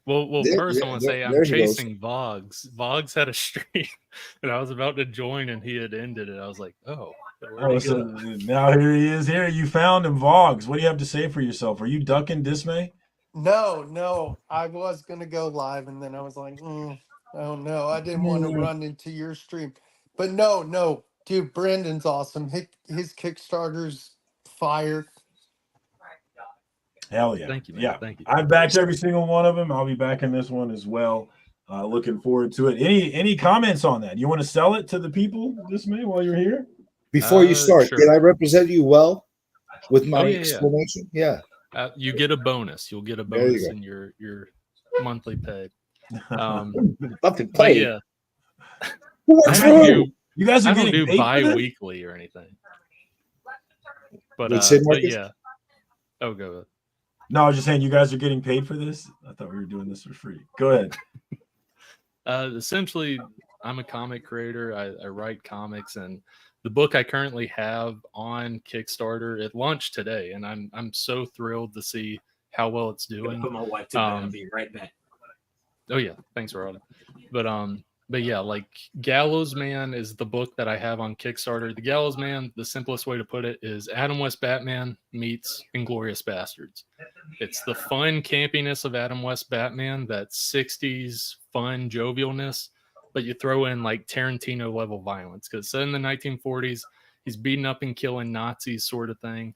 Well, first I want to say I'm chasing Vogs. Vogs had a stream, and I was about to join, and he had ended it. I was like, oh. So now here he is. Here you found him, Vogs. What do you have to say for yourself? Are you ducking Dismay? No. I was gonna go live, and then I was like, oh no, I didn't want to run into your stream. But no, dude, Brandon's awesome. His Kickstarter's fire. Hell yeah. Thank you, man. Yeah. Thank you. I've backed every single one of them. I'll be backing this one as well. Looking forward to it. Any comments on that? You want to sell it to the people, Dismay, while you're here? Before you start, sure. Did I represent you well with my yeah. explanation? Yeah. You get a bonus. You'll get a bonus in your monthly pay. Monthly But pay. yeah. Who works for who? You guys are I don't getting do paid for this? bi-weekly or anything. But What'd you say, but Marcus? yeah. Oh, go ahead. No, I was just saying you guys are getting paid for this. I thought we were doing this for free. Go ahead. Essentially, I'm a comic creator. I write comics, and the book I currently have on Kickstarter, it launched today, and I'm so thrilled to see how well it's doing. Put my wife to bed. I'll be right back. Oh yeah, thanks, Rod. But yeah, like Gallows Man is the book that I have on Kickstarter. The Gallows Man, the simplest way to put it is Adam West Batman meets Inglourious Bastards. It's the fun campiness of Adam West Batman, that 60s fun jovialness, but you throw in like Tarantino level violence because in the 1940s, he's beating up and killing Nazis, sort of thing.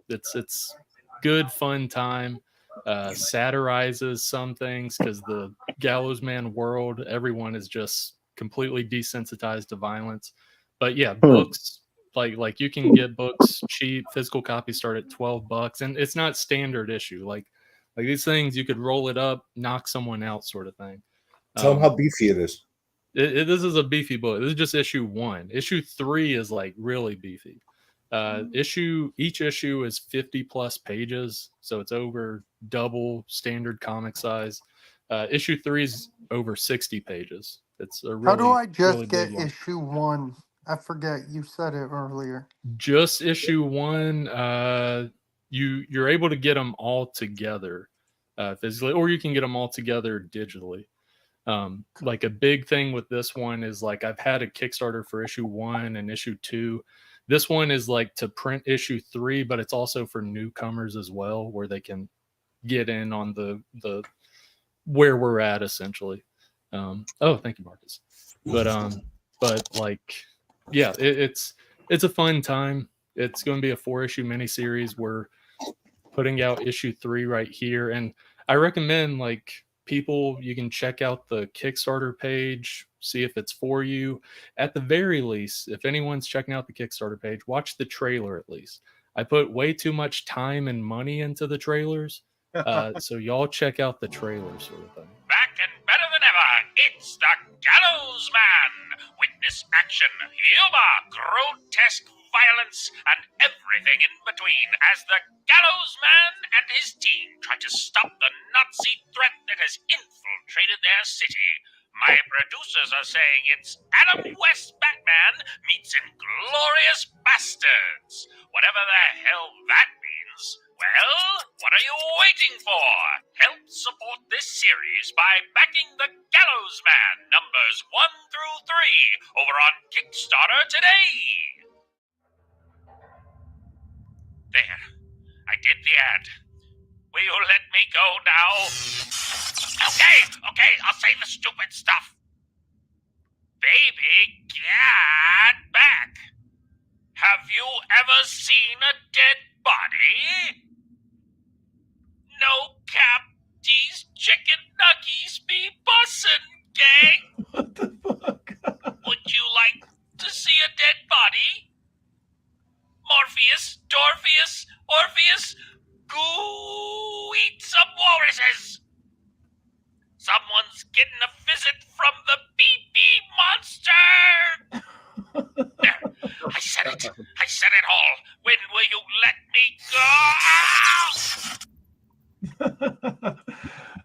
It's good fun time. Satirizes some things because the Gallows Man world, everyone is just completely desensitized to violence. But yeah, books like you can get books cheap. Physical copies start at $12, and it's not standard issue. Like these things, you could roll it up, knock someone out, sort of thing. Tell them how beefy it is. This is a beefy book. This is just issue 1. Issue 3 is like really beefy. Each issue is 50 plus pages, so it's over double standard comic size. Issue 3 is over 60 pages. It's a really, How do I just really get big one. issue 1? I forget. You said it earlier. Just issue 1. You're able to get them all together physically, or you can get them all together digitally. Like a big thing with this one is like I've had a Kickstarter for issue 1 and issue 2. This one is like to print issue 3, but it's also for newcomers as well, where they can get in on the where we're at essentially. Oh, thank you, Marcus. But like, yeah, it's a fun time. It's going to be a 4-issue miniseries. We're putting out issue 3 right here, and I recommend like people, you can check out the Kickstarter page, see if it's for you. At the very least, if anyone's checking out the Kickstarter page, watch the trailer at least. I put way too much time and money into the trailers, so y'all check out the trailer, sort of thing. Back and better than ever, it's the Gallows Man. Witness action, humor, grotesque violence, and everything in between as the Gallows Man and his team try to stop the Nazi threat that has infiltrated their city. My producers are saying it's Adam West Batman meets Inglourious Bastards. Whatever the hell that means. Well, what are you waiting for? Help support this series by backing the Gallows Man numbers 1 through 3 over on Kickstarter today. There, I did the ad. Will you let me go now? Okay, I'll say the stupid stuff. Baby, get back. Have you ever seen a dead body? No cap, these chicken nuggies be bussin', gang. What the fuck? Would you like to see a dead body? Morpheus, Dorpheus, Orpheus, go eat some walruses. Someone's getting a visit from the BB monster. There, I said it all. When will you let me go?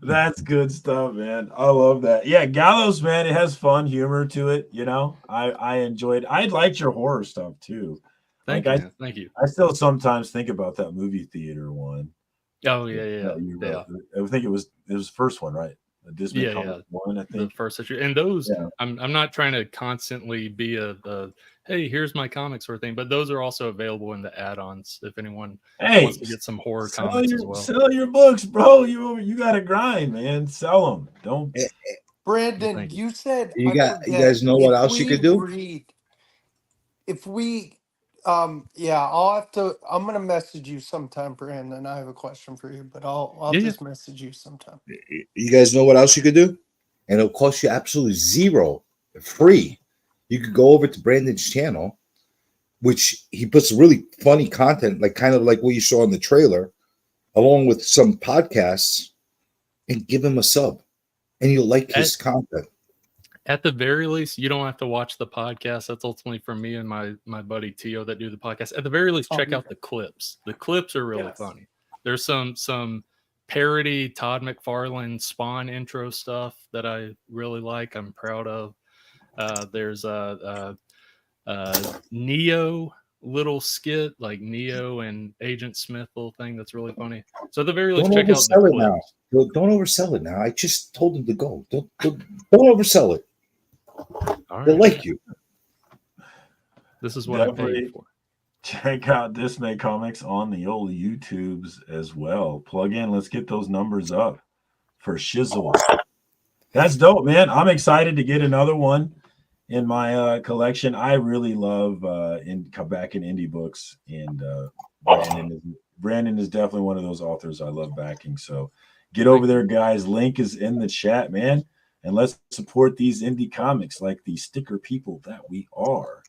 That's good stuff, man. I love that. Yeah, Gallows Man, it has fun humor to it, you know. I enjoyed. I liked your horror stuff too. Thank you. Thank you. I still sometimes think about that movie theater one. Oh yeah. I think it was the first one, right? The Disney Comics one, I think. The first issue. And those, I'm not trying to constantly be a hey, here's my comics sort of thing, but those are also available in the add-ons if anyone wants to get some horror comics as well. Sell your books, bro. You got to grind, man. Sell them. Don't. Brandon, you said you guys know what else you could do? If we I'm gonna message you sometime, Brandon. I have a question for you, but I'll just message you sometime. You guys know what else you could do? And it'll cost you absolutely zero, free. You could go over to Brandon's channel, which he puts really funny content, like kind of like what you saw in the trailer, along with some podcasts, and give him a sub, and you'll like his content. At the very least, you don't have to watch the podcast. That's ultimately for me and my buddy Tio that do the podcast. At the very least, check out the clips. The clips are really funny. There's some parody Todd McFarlane Spawn intro stuff that I really like. I'm proud of. There's a Neo little skit, like Neo and Agent Smith little thing that's really funny. So at the very least, Don't check out the oversell it clips. now. Don't oversell it now. I just told him to go. Don't oversell it. All They right. like you. This is what I Definitely paid for. check out Dismay Comics on the old YouTubes as well. Plug in. Let's get those numbers up for Shizzle. That's dope, man. I'm excited to get another one in my collection. I really love back in indie books, and Brandon is definitely one of those authors I love backing. So get over there, guys. Link is in the chat, man. And let's support these indie comics like the sticker people that we are.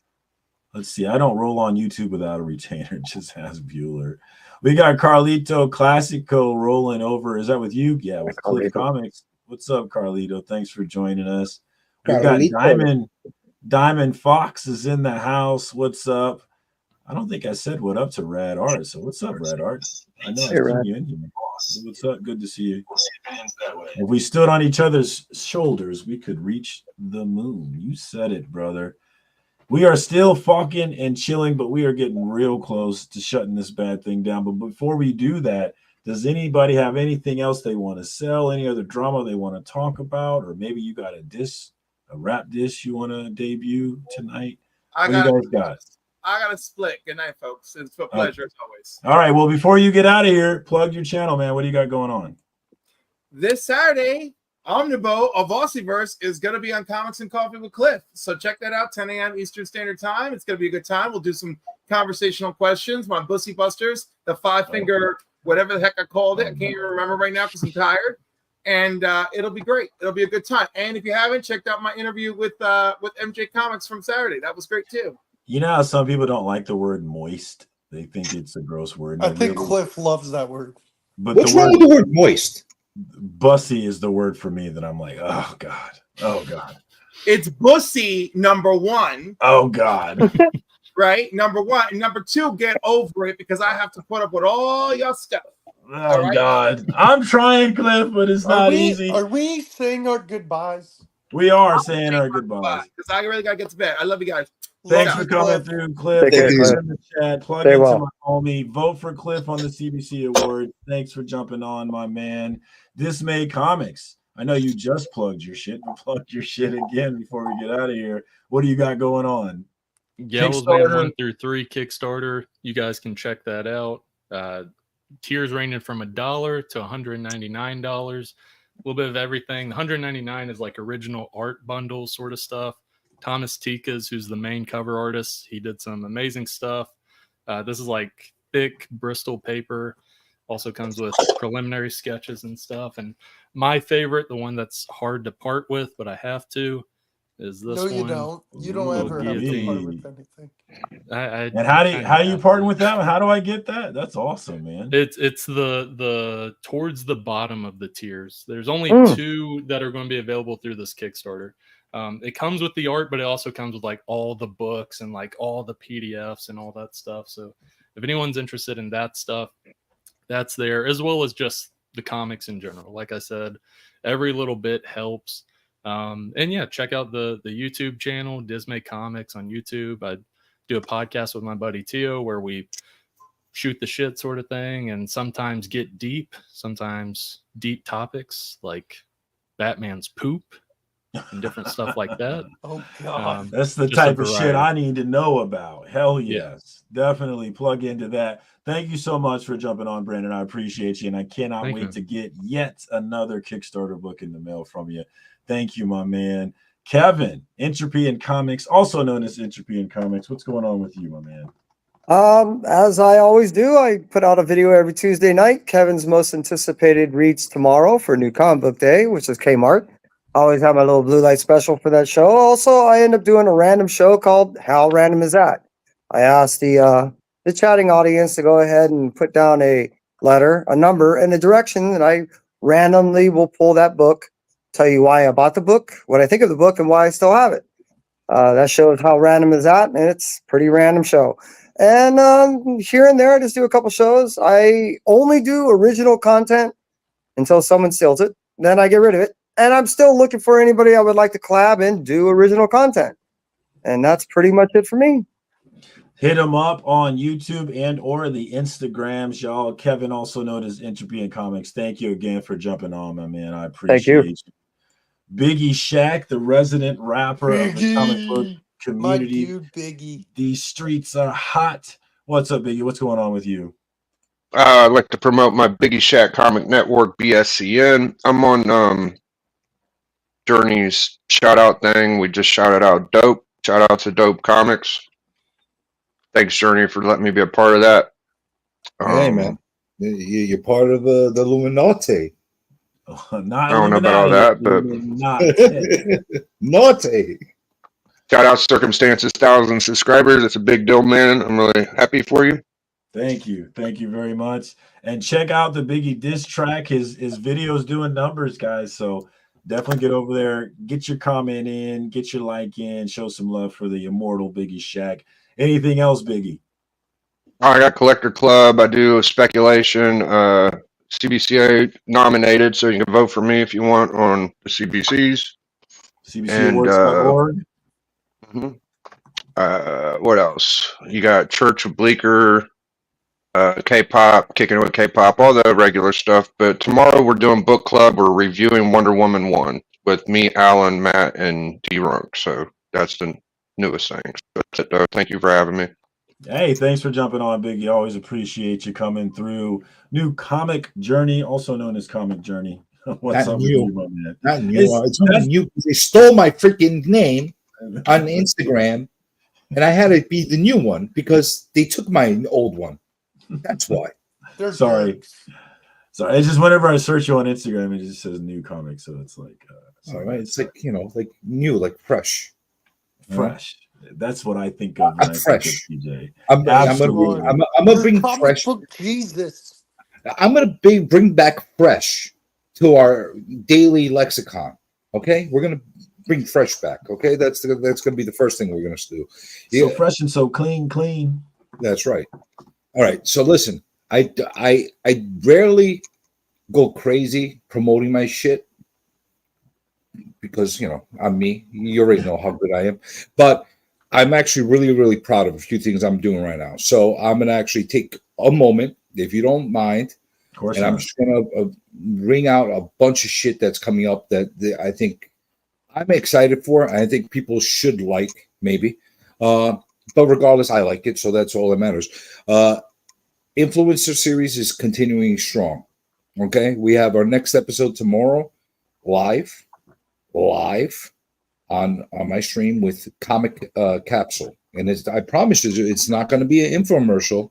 Let's see. I don't roll on YouTube without a retainer. Just ask Bueller. We got Carlito Classico rolling over. Is that with you? Yeah, with Cliff Comics. What's up, Carlito? Thanks for joining us. We got Diamond Fox is in the house. What's up? I don't think I said what up to Rad Art. So what's up, Rad Art? I know I've seen you in here. What's up? Good to see you. If we stood on each other's shoulders, we could reach the moon. You said it, brother. We are still fucking and chilling, but we are getting real close to shutting this bad thing down. But before we do that, does anybody have anything else they want to sell? Any other drama they want to talk about? Or maybe you got a rap dish you want to debut tonight? I got a split. Good night, folks. It's a pleasure as always. All right. Well, before you get out of here, plug your channel, man. What do you got going on? This Saturday, Omnibo of Aussieverse is going to be on Comics and Coffee with Cliff. So check that out, 10 a.m. Eastern Standard Time. It's going to be a good time. We'll do some conversational questions. My Bussy Busters, the five-finger, whatever the heck I called it. I can't even remember right now because I'm tired. And it'll be great. It'll be a good time. And if you haven't checked out my interview with MJ Comics from Saturday, that was great too. You know how some people don't like the word moist? They think it's a gross word. I think Cliff loves that word. But what's wrong with the word moist? Bussy is the word for me that I'm like, oh God. Oh God. It's Bussy #1. Oh God. Right? #1. And #2, get over it because I have to put up with all your stuff. Oh right? God. I'm trying, Cliff, but it's not easy. Are we saying our goodbyes? We are saying our goodbyes. Because I really gotta get to bed. I love you guys. Thanks for coming through, Cliff. Take care, Cliff. In the chat. Plug Stay into well. my homie. Vote for Cliff on the CBC Award. Thanks for jumping on, my man. Dismay Comics. I know you just plugged your shit, but plug your shit again before we get out of here. What do you got going on? Gallows Man 1 through 3 Kickstarter. You guys can check that out. Tiers ranging from $1 to $199. A little bit of everything. The $199 is like original art bundle sort of stuff. Thomas Tikas, who's the main cover artist, he did some amazing stuff. This is like thick Bristol paper. Also comes with preliminary sketches and stuff. And my favorite, the one that's hard to part with, but I have to, is this one. No, you don't. You don't ever have to part with anything. And how do you partner with that? How do I get that? That's awesome, man. It's the towards the bottom of the tiers. There's only 2 that are going to be available through this Kickstarter. It comes with the art, but it also comes with like all the books and like all the PDFs and all that stuff. So if anyone's interested in that stuff, that's there, as well as just the comics in general. Like I said, every little bit helps. And yeah, check out the YouTube channel, Dismay Comics on YouTube. I do a podcast with my buddy Tio where we shoot the shit sort of thing and sometimes get deep, sometimes deep topics like Batman's poop and different stuff like that. Oh God. That's the type of shit I need to know about. Hell yes. Definitely plug into that. Thank you so much for jumping on, Brandon. I appreciate you. And I cannot wait to get yet another Kickstarter book in the mail from you. Thank you, my man. Kevin, Entropy in Comics, also known as Entropy in Comics. What's going on with you, my man? As I always do, I put out a video every Tuesday night. Kevin's most anticipated reads tomorrow for New Comic Book Day, which is Kmart. I always have my little blue light special for that show. Also, I end up doing a random show called How Random Is That? I asked the chatting audience to go ahead and put down a letter, a number, and a direction, and I randomly will pull that book tell you why I bought the book, what I think of the book, and why I still have it. That shows how random is that, and it's a pretty random show. And here and there, I just do a couple shows. I only do original content until someone steals it. Then I get rid of it. And I'm still looking for anybody I would like to collab and do original content. And that's pretty much it for me. Hit him up on YouTube and or the Instagrams, y'all. Kevin, also known as Entropy in Comics. Thank you again for jumping on, my man. I appreciate you. Biggie Shaq, the resident rapper of the comic book community. My dude, Biggie. These streets are hot. What's up, Biggie? What's going on with you? I'd like to promote my Biggie Shaq Comic Network, BSCN. I'm on Journey's shout out thing. We just shouted out Dope. Shout out to Dope Comics. Thanks, Journey, for letting me be a part of that. Hey, man, you're part of the Illuminati. Not I don't know about all that, but naughty. Shout out Circumstances, 1,000 subscribers. It's a big deal, man. I'm really happy for you. Thank you very much. And check out the Biggie diss track. His video's doing numbers, guys. So definitely get over there, get your comment in, get your like in, show some love for the immortal Biggie Shaq. Anything else, Biggie? I got Collector Club. I do Speculation. CBCA nominated, so you can vote for me if you want on the CBCs. CBCAwards.org. What else? You got Church of Bleecker, K-pop, kicking with K-pop, all the regular stuff. But tomorrow we're doing book club. We're reviewing Wonder Woman 1 with me, Alan, Matt, and D-Runk. So that's the newest thing. That's it, though. Thank you for having me. Hey, thanks for jumping on, Biggie. Always appreciate you coming through. New Comic Journey, also known as Comic Journey. What's up with you, my man? Not new. It's not new. They stole my freaking name on Instagram, and I had to be the new one because they took my old one. That's why. Sorry. It's just whenever I search you on Instagram, it just says new comic. So it's like, all right. It's like, like new, like fresh. Fresh. That's what I think of when I fresh. think of PJ. I'm gonna bring fresh. Jesus. I'm gonna bring back fresh to our daily lexicon. Okay, we're gonna bring fresh back. Okay, that's gonna be the first thing we're gonna do. So fresh and so clean. That's right. All right. So listen, I rarely go crazy promoting my shit because I'm me. You already know how good I am, but I'm actually really, really proud of a few things I'm doing right now. So I'm going to actually take a moment, if you don't mind, of course, and I'm just going to ring out a bunch of shit that's coming up that I think I'm excited for. I think people should like, maybe. But regardless, I like it, so that's all that matters. Influencer series is continuing strong. Okay, we have our next episode tomorrow, live on my stream with Comic Capsule, and I promise you, it's not going to be an infomercial.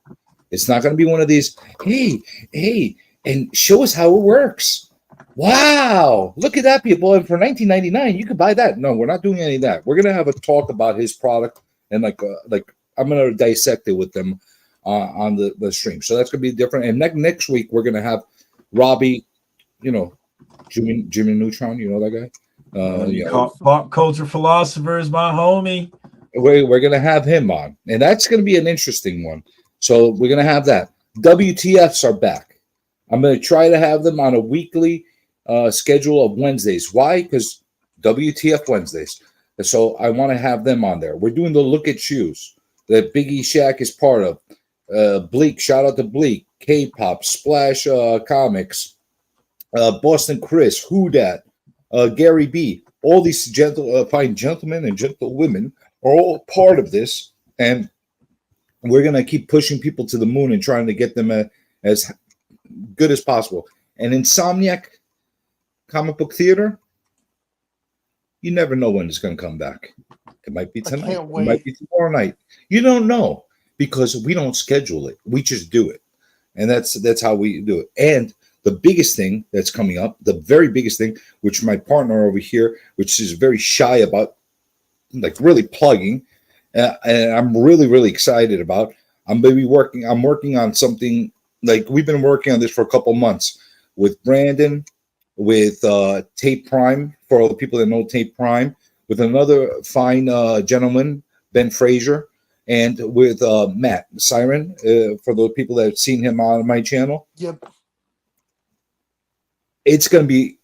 It's not going to be one of these. Hey, and show us how it works. Wow, look at that, people! And for $19.99, you could buy that. No, we're not doing any of that. We're going to have a talk about his product and like I'm going to dissect it with them on the stream. So that's going to be different. And next week we're going to have Robbie, Jimmy Neutron. You know that guy. Pop culture philosopher is my homie. We're going to have him on, and that's going to be an interesting one. So we're going to have that. WTFs are back. I'm going to try to have them on a weekly schedule of Wednesdays. Why? Because WTF Wednesdays. So I want to have them on there. We're doing the Look at Shoes that Biggie Shaq is part of. Bleak, shout out to Bleak, K-pop, Splash Comics, Boston Chris, Who Dat, Gary B. All these fine gentlemen and gentlewomen are all part of this, and we're going to keep pushing people to the moon and trying to get them as good as possible. And Insomniac Comic Book Theater, you never know when it's going to come back. It might be tonight. It might be tomorrow night. You don't know because we don't schedule it. We just do it. And that's how we do it. And the biggest thing that's coming up, the very biggest thing, which my partner over here, which is very shy about, like really plugging, and I'm really, really excited about, I'm working on something, like we've been working on this for a couple months with Brandon, with Tape Prime for all the people that know Tape Prime, with another fine gentleman, Ben Frazier, and with Matt Siren, for those people that have seen him on my channel. Yep. It's going to be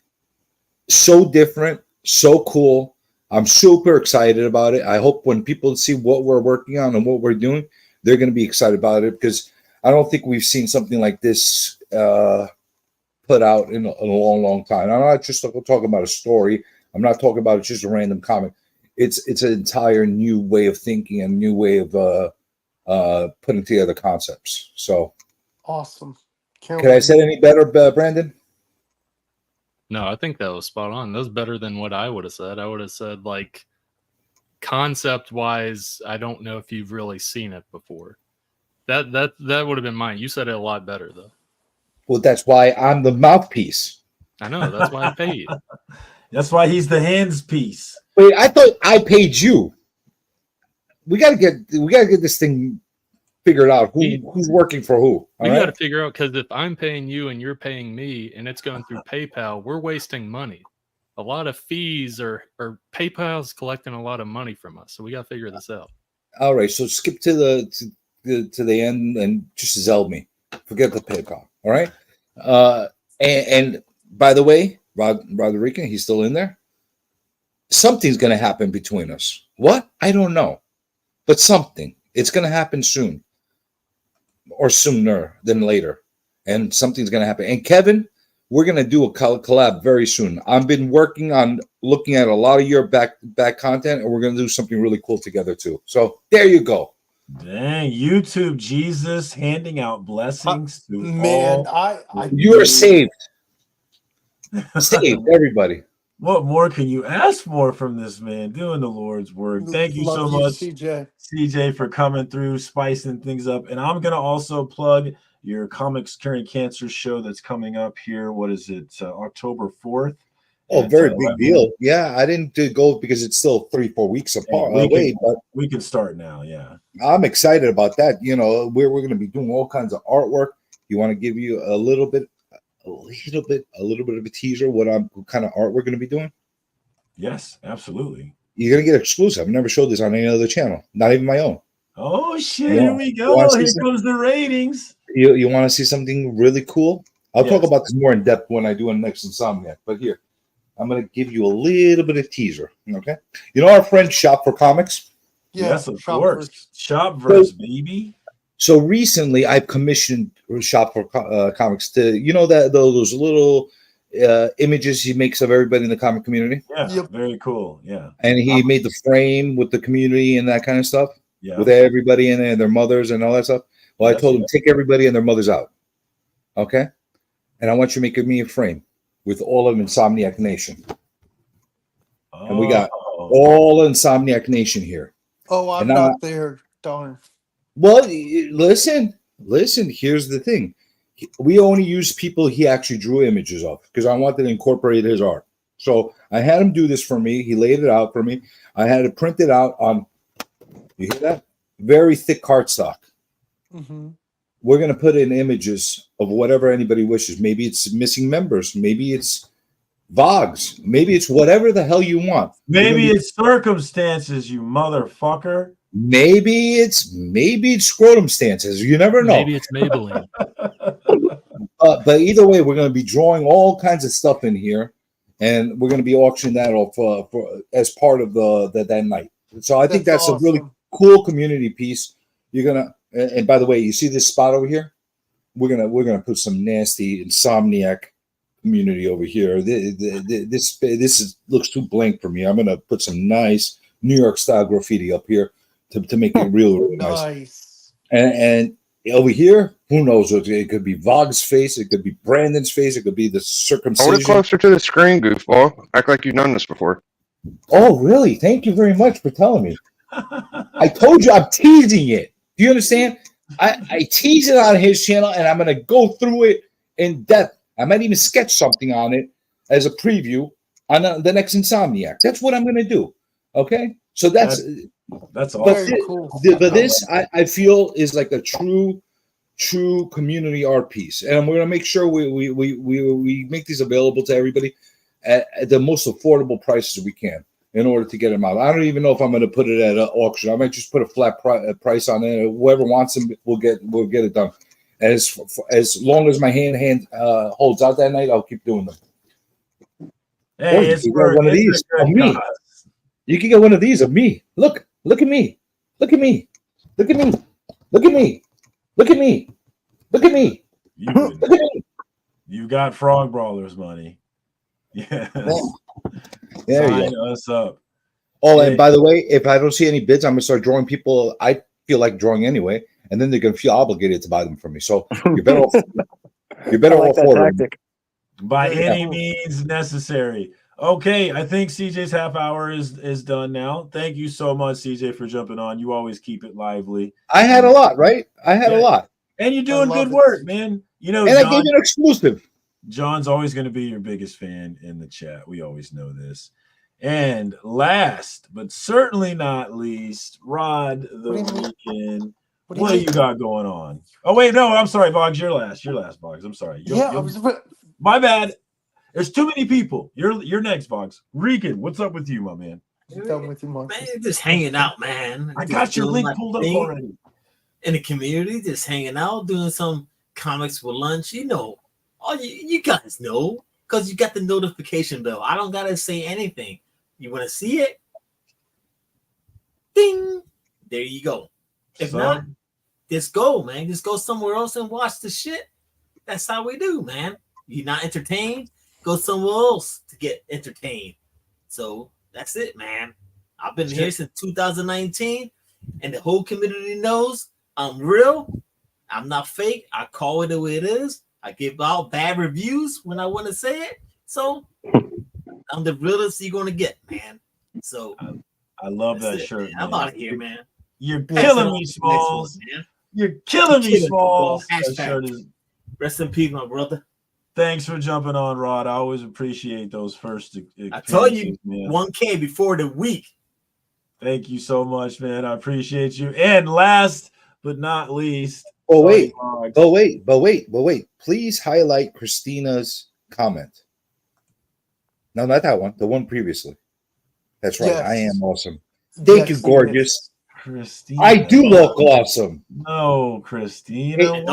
so different, so cool. I'm super excited about it. I hope when people see what we're working on and what we're doing, they're going to be excited about it, because I don't think we've seen something like this put out in a long, long time. I'm not just talking about a story. I'm not talking about just a random comic. It's an entire new way of thinking and new way of putting together concepts. So awesome. Can I say any better, Brandon? No, I think that was spot on. That was better than what I would have said. I would have said, like, concept wise, I don't know if you've really seen it before. That would have been mine. You said it a lot better though. Well, that's why I'm the mouthpiece. I know. That's why I paid. That's why he's the hands piece. Wait, I thought I paid you. We gotta get this thing figured out. Who's working for who? We got to figure out, because if I'm paying you and you're paying me and it's going through PayPal, we're wasting money. A lot of fees or PayPal's collecting a lot of money from us. So we got to figure this out. All right, so skip to the end and just Zelle me. Forget the PayPal. All right. And by the way, Roderica, he's still in there. Something's going to happen between us. What? I don't know, but something. It's going to happen soon, or sooner than later, and something's going to happen. And Kevin, we're going to do a collab very soon. I've been working on looking at a lot of your back content, and we're going to do something really cool together too. So there you go. Dang, YouTube Jesus handing out blessings to Man, all. You are saved. Saved, everybody. What more can you ask for from this man doing the Lord's work? Thank you so much, CJ, for coming through, spicing things up. And I'm going to also plug your Comics Curing Cancer show that's coming up here. What is it? October 4th. Oh, very big deal. Yeah, I didn't go because it's still 3-4 weeks apart away, but we can start now. Yeah, I'm excited about that. You know, we're going to be doing all kinds of artwork. You want to give you a little bit of a teaser what kind of art we're going to be doing? Yes, absolutely. You're going to get exclusive. I've never showed this on any other channel, not even my own. Oh shit! Here we go. Here comes the ratings. You want to see something really cool? I'll talk about this more in depth when I do a next Insomniac. But here, I'm going to give you a little bit of teaser. Okay. You know our friend Shop for Comics? Yes, of course. Shopverse, baby. So recently, I've commissioned Shop for Comics to, those little images he makes of everybody in the comic community. Yeah, very cool. Yeah, and he made the frame with the community and that kind of stuff. Yeah, with everybody in there, their mothers and all that stuff. Well, I told him take everybody and their mothers out. Okay, and I want you to make me a frame with all of Insomniac Nation. And we got all Insomniac Nation here. Oh, I'm not there. Darn. Well, listen. Here's the thing: we only use people he actually drew images of because I wanted to incorporate his art. So I had him do this for me. He laid it out for me. I had it printed out on. You hear that? Very thick cardstock. Mm-hmm. We're going to put in images of whatever anybody wishes. Maybe it's missing members. Maybe it's Vogs. Maybe it's whatever the hell you want. Maybe it's circumstances, you motherfucker. Maybe it's scrotum stances. You never know. Maybe it's Maybelline. But either way, we're going to be drawing all kinds of stuff in here, and we're going to be auctioning that off as part of that night. So I think that's awesome. A really cool community piece. You're gonna, and by the way, you see this spot over here? We're gonna put some nasty Insomniac community over here. This looks too blank for me. I'm gonna put some nice New York style graffiti up here to make it really nice. And over here, who knows? It could be Vogg's face, it could be Brandon's face, it could be the circumcision. Hold it closer to the screen, goofball. Act like you've done this before. Oh, really? Thank you very much for telling me. I told you I'm teasing it. Do you understand? I tease it on his channel, and I'm going to go through it in depth. I might even sketch something on it as a preview on the next Insomniac. That's what I'm going to do. Okay? So that's awesome. Cool. But this, I feel, is like a true community art piece. And we're going to make sure we make these available to everybody. at the most affordable prices we can in order to get them out. I don't even know if I'm going to put it at an auction. I might just put a flat price on it. Whoever wants them, we'll get it done. As long as my hand holds out that night, I'll keep doing them. Hey, you can get one of these of me. You can get one of these of me. Look at me. Look at me. Look at me. Look at me. Look at me. Look at me. Look at me. You got Frog Brawlers money. Yes. There Sign you go. us up. Oh, and by the way, if I don't see any bids, I'm gonna start drawing people I feel like drawing anyway, and then they're gonna feel obligated to buy them from me. So you're better off. You're better off ordering by any means necessary. Okay, I think CJ's half hour is done now. Thank you so much, CJ, for jumping on. You always keep it lively. I had a lot, right? I had a lot, and you're doing good work, man. You know, and John, I gave you an exclusive. John's always going to be your biggest fan in the chat. We always know this. And last, but certainly not least, Rod the Weekend. What do you got going on? Oh, wait, no, I'm sorry, Boggs. You're last. You're last, Boggs. I'm sorry. My bad. There's too many people. You're next, Boggs. Regan, what's up with you, my man? Done with you, Marcus. Man, just hanging out, man. I got your link pulled up already. In the community, just hanging out, doing some comics for lunch. You know, all you guys know because you got the notification bell. I don't gotta say anything. You want to see it? Ding! There you go. If not, just go, man. Just go somewhere else and watch the shit. That's how we do, man. You're not entertained, go somewhere else to get entertained. So that's it, man. I've been here since 2019, and the whole community knows I'm real. I'm not fake. I call it the way it is. I give out bad reviews when I want to say it. So I'm the realest you're gonna get, man. So I love that shirt. Man. I'm out of here, man. You're killing me, Smalls. You're killing me, Smalls. Rest in peace, my brother. Thanks for jumping on, Rod. I always appreciate those first. I told you, man. 1K before the week. Thank you so much, man. I appreciate you. And last but not least, but wait. Please highlight Christina's comment. No, not that one. The one previously. That's right. Yes. I am awesome. Thank you, gorgeous. Christina, I do look awesome. No, Christina.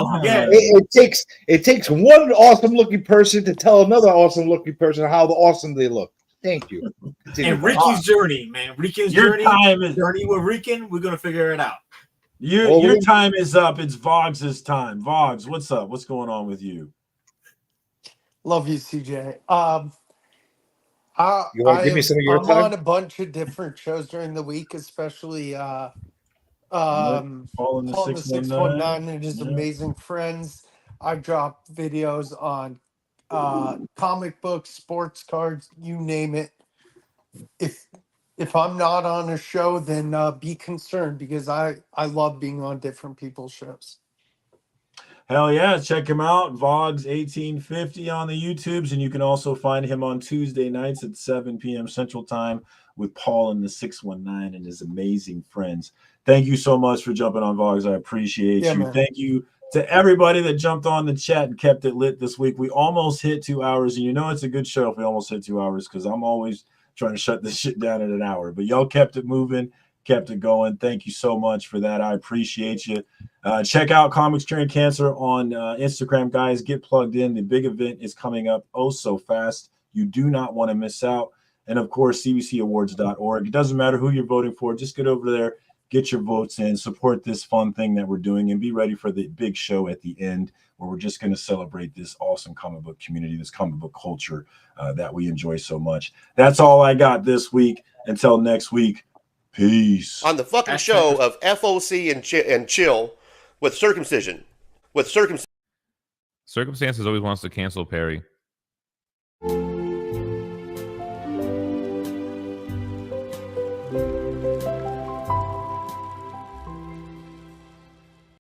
It takes one awesome looking person to tell another awesome looking person how awesome they look. Thank you. And Ricky's journey, man. Ricky's journey with Rican. We're gonna figure it out. Your time is up. It's Voggs' time. Voggs, what's up? What's going on with you? Love you, CJ. You want to give me some of your time? I'm on a bunch of different shows during the week, especially Paul and the 619 and his amazing friends. I drop videos on comic books, sports cards, you name it. If I'm not on a show, then be concerned because I love being on different people's shows. Hell yeah, check him out, Voggs1850 on the YouTubes, and you can also find him on Tuesday nights at 7 p.m. Central Time with Paul and the 619 and his amazing friends. Thank you so much for jumping on, Voggs. I appreciate you. Man. Thank you to everybody that jumped on the chat and kept it lit this week. We almost hit 2 hours, and you know it's a good show if we almost hit 2 hours because I'm always trying to shut this shit down in an hour. But y'all kept it moving, kept it going. Thank you so much for that. I appreciate you. Check out Comics Curing Cancer on Instagram, guys. Get plugged in. The big event is coming up oh so fast. You do not want to miss out. And of course, cbcawards.org. It doesn't matter who you're voting for. Just get over there, get your votes in, support this fun thing that we're doing, and be ready for the big show at the end where we're just going to celebrate this awesome comic book community, this comic book culture that we enjoy so much. That's all I got this week. Until next week, peace. On the fucking show of FOC and chill with circumcision. Circumstances always wants to cancel Perry.